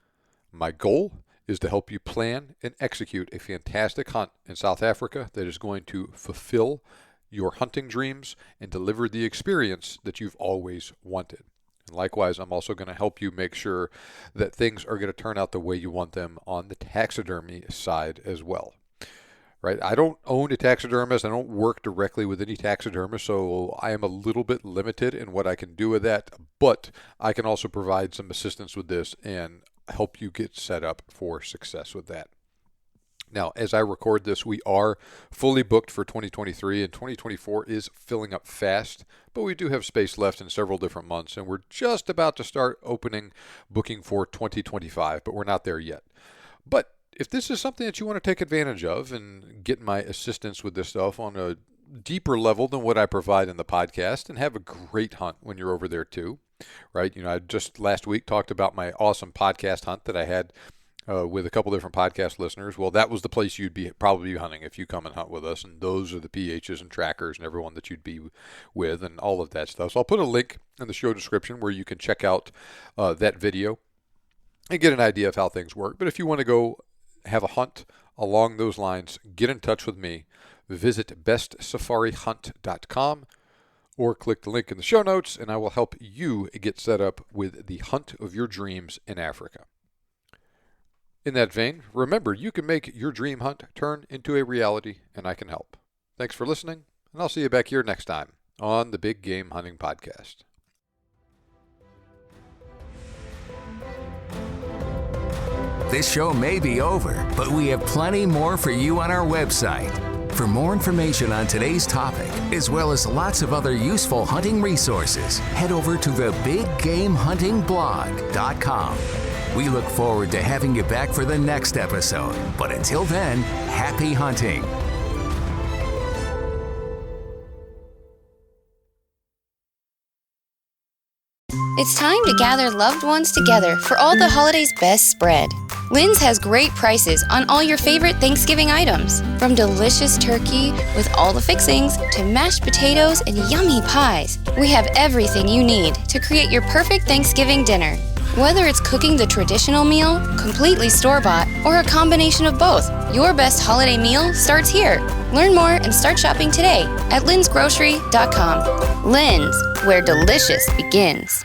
My goal is to help you plan and execute a fantastic hunt in South Africa that is going to fulfill your hunting dreams and deliver the experience that you've always wanted. And likewise, I'm also going to help you make sure that things are going to turn out the way you want them on the taxidermy side as well. Right? I don't own a taxidermist. I don't work directly with any taxidermist, so I am a little bit limited in what I can do with that, but I can also provide some assistance with this and help you get set up for success with that. Now, as I record this, we are fully booked for 2023, and 2024 is filling up fast, but we do have space left in several different months, and we're just about to start opening booking for 2025, but we're not there yet. But if this is something that you want to take advantage of and get my assistance with this stuff on a deeper level than what I provide in the podcast, and have a great hunt when you're over there too, right? I just last week talked about my awesome podcast hunt that I had with a couple different podcast listeners. Well, that was the place you'd probably be hunting if you come and hunt with us, and those are the PHs and trackers and everyone that you'd be with and all of that stuff. So I'll put a link in the show description where you can check out that video and get an idea of how things work. But if you want to go have a hunt along those lines, get in touch with me. Visit bestsafarihunt.com or click the link in the show notes, and I will help you get set up with the hunt of your dreams in Africa. In that vein, remember you can make your dream hunt turn into a reality, and I can help. Thanks for listening, and I'll see you back here next time on the Big Game Hunting Podcast. This show may be over, but we have plenty more for you on our website. For more information on today's topic, as well as lots of other useful hunting resources, head over to the BigGameHuntingBlog.com. We look forward to having you back for the next episode. But until then, happy hunting. It's time to gather loved ones together for all the holidays' best spread. Lynn's has great prices on all your favorite Thanksgiving items. From delicious turkey with all the fixings to mashed potatoes and yummy pies. We have everything you need to create your perfect Thanksgiving dinner. Whether it's cooking the traditional meal, completely store-bought, or a combination of both, your best holiday meal starts here. Learn more and start shopping today at lynsgrocery.com. Lynn's, where delicious begins.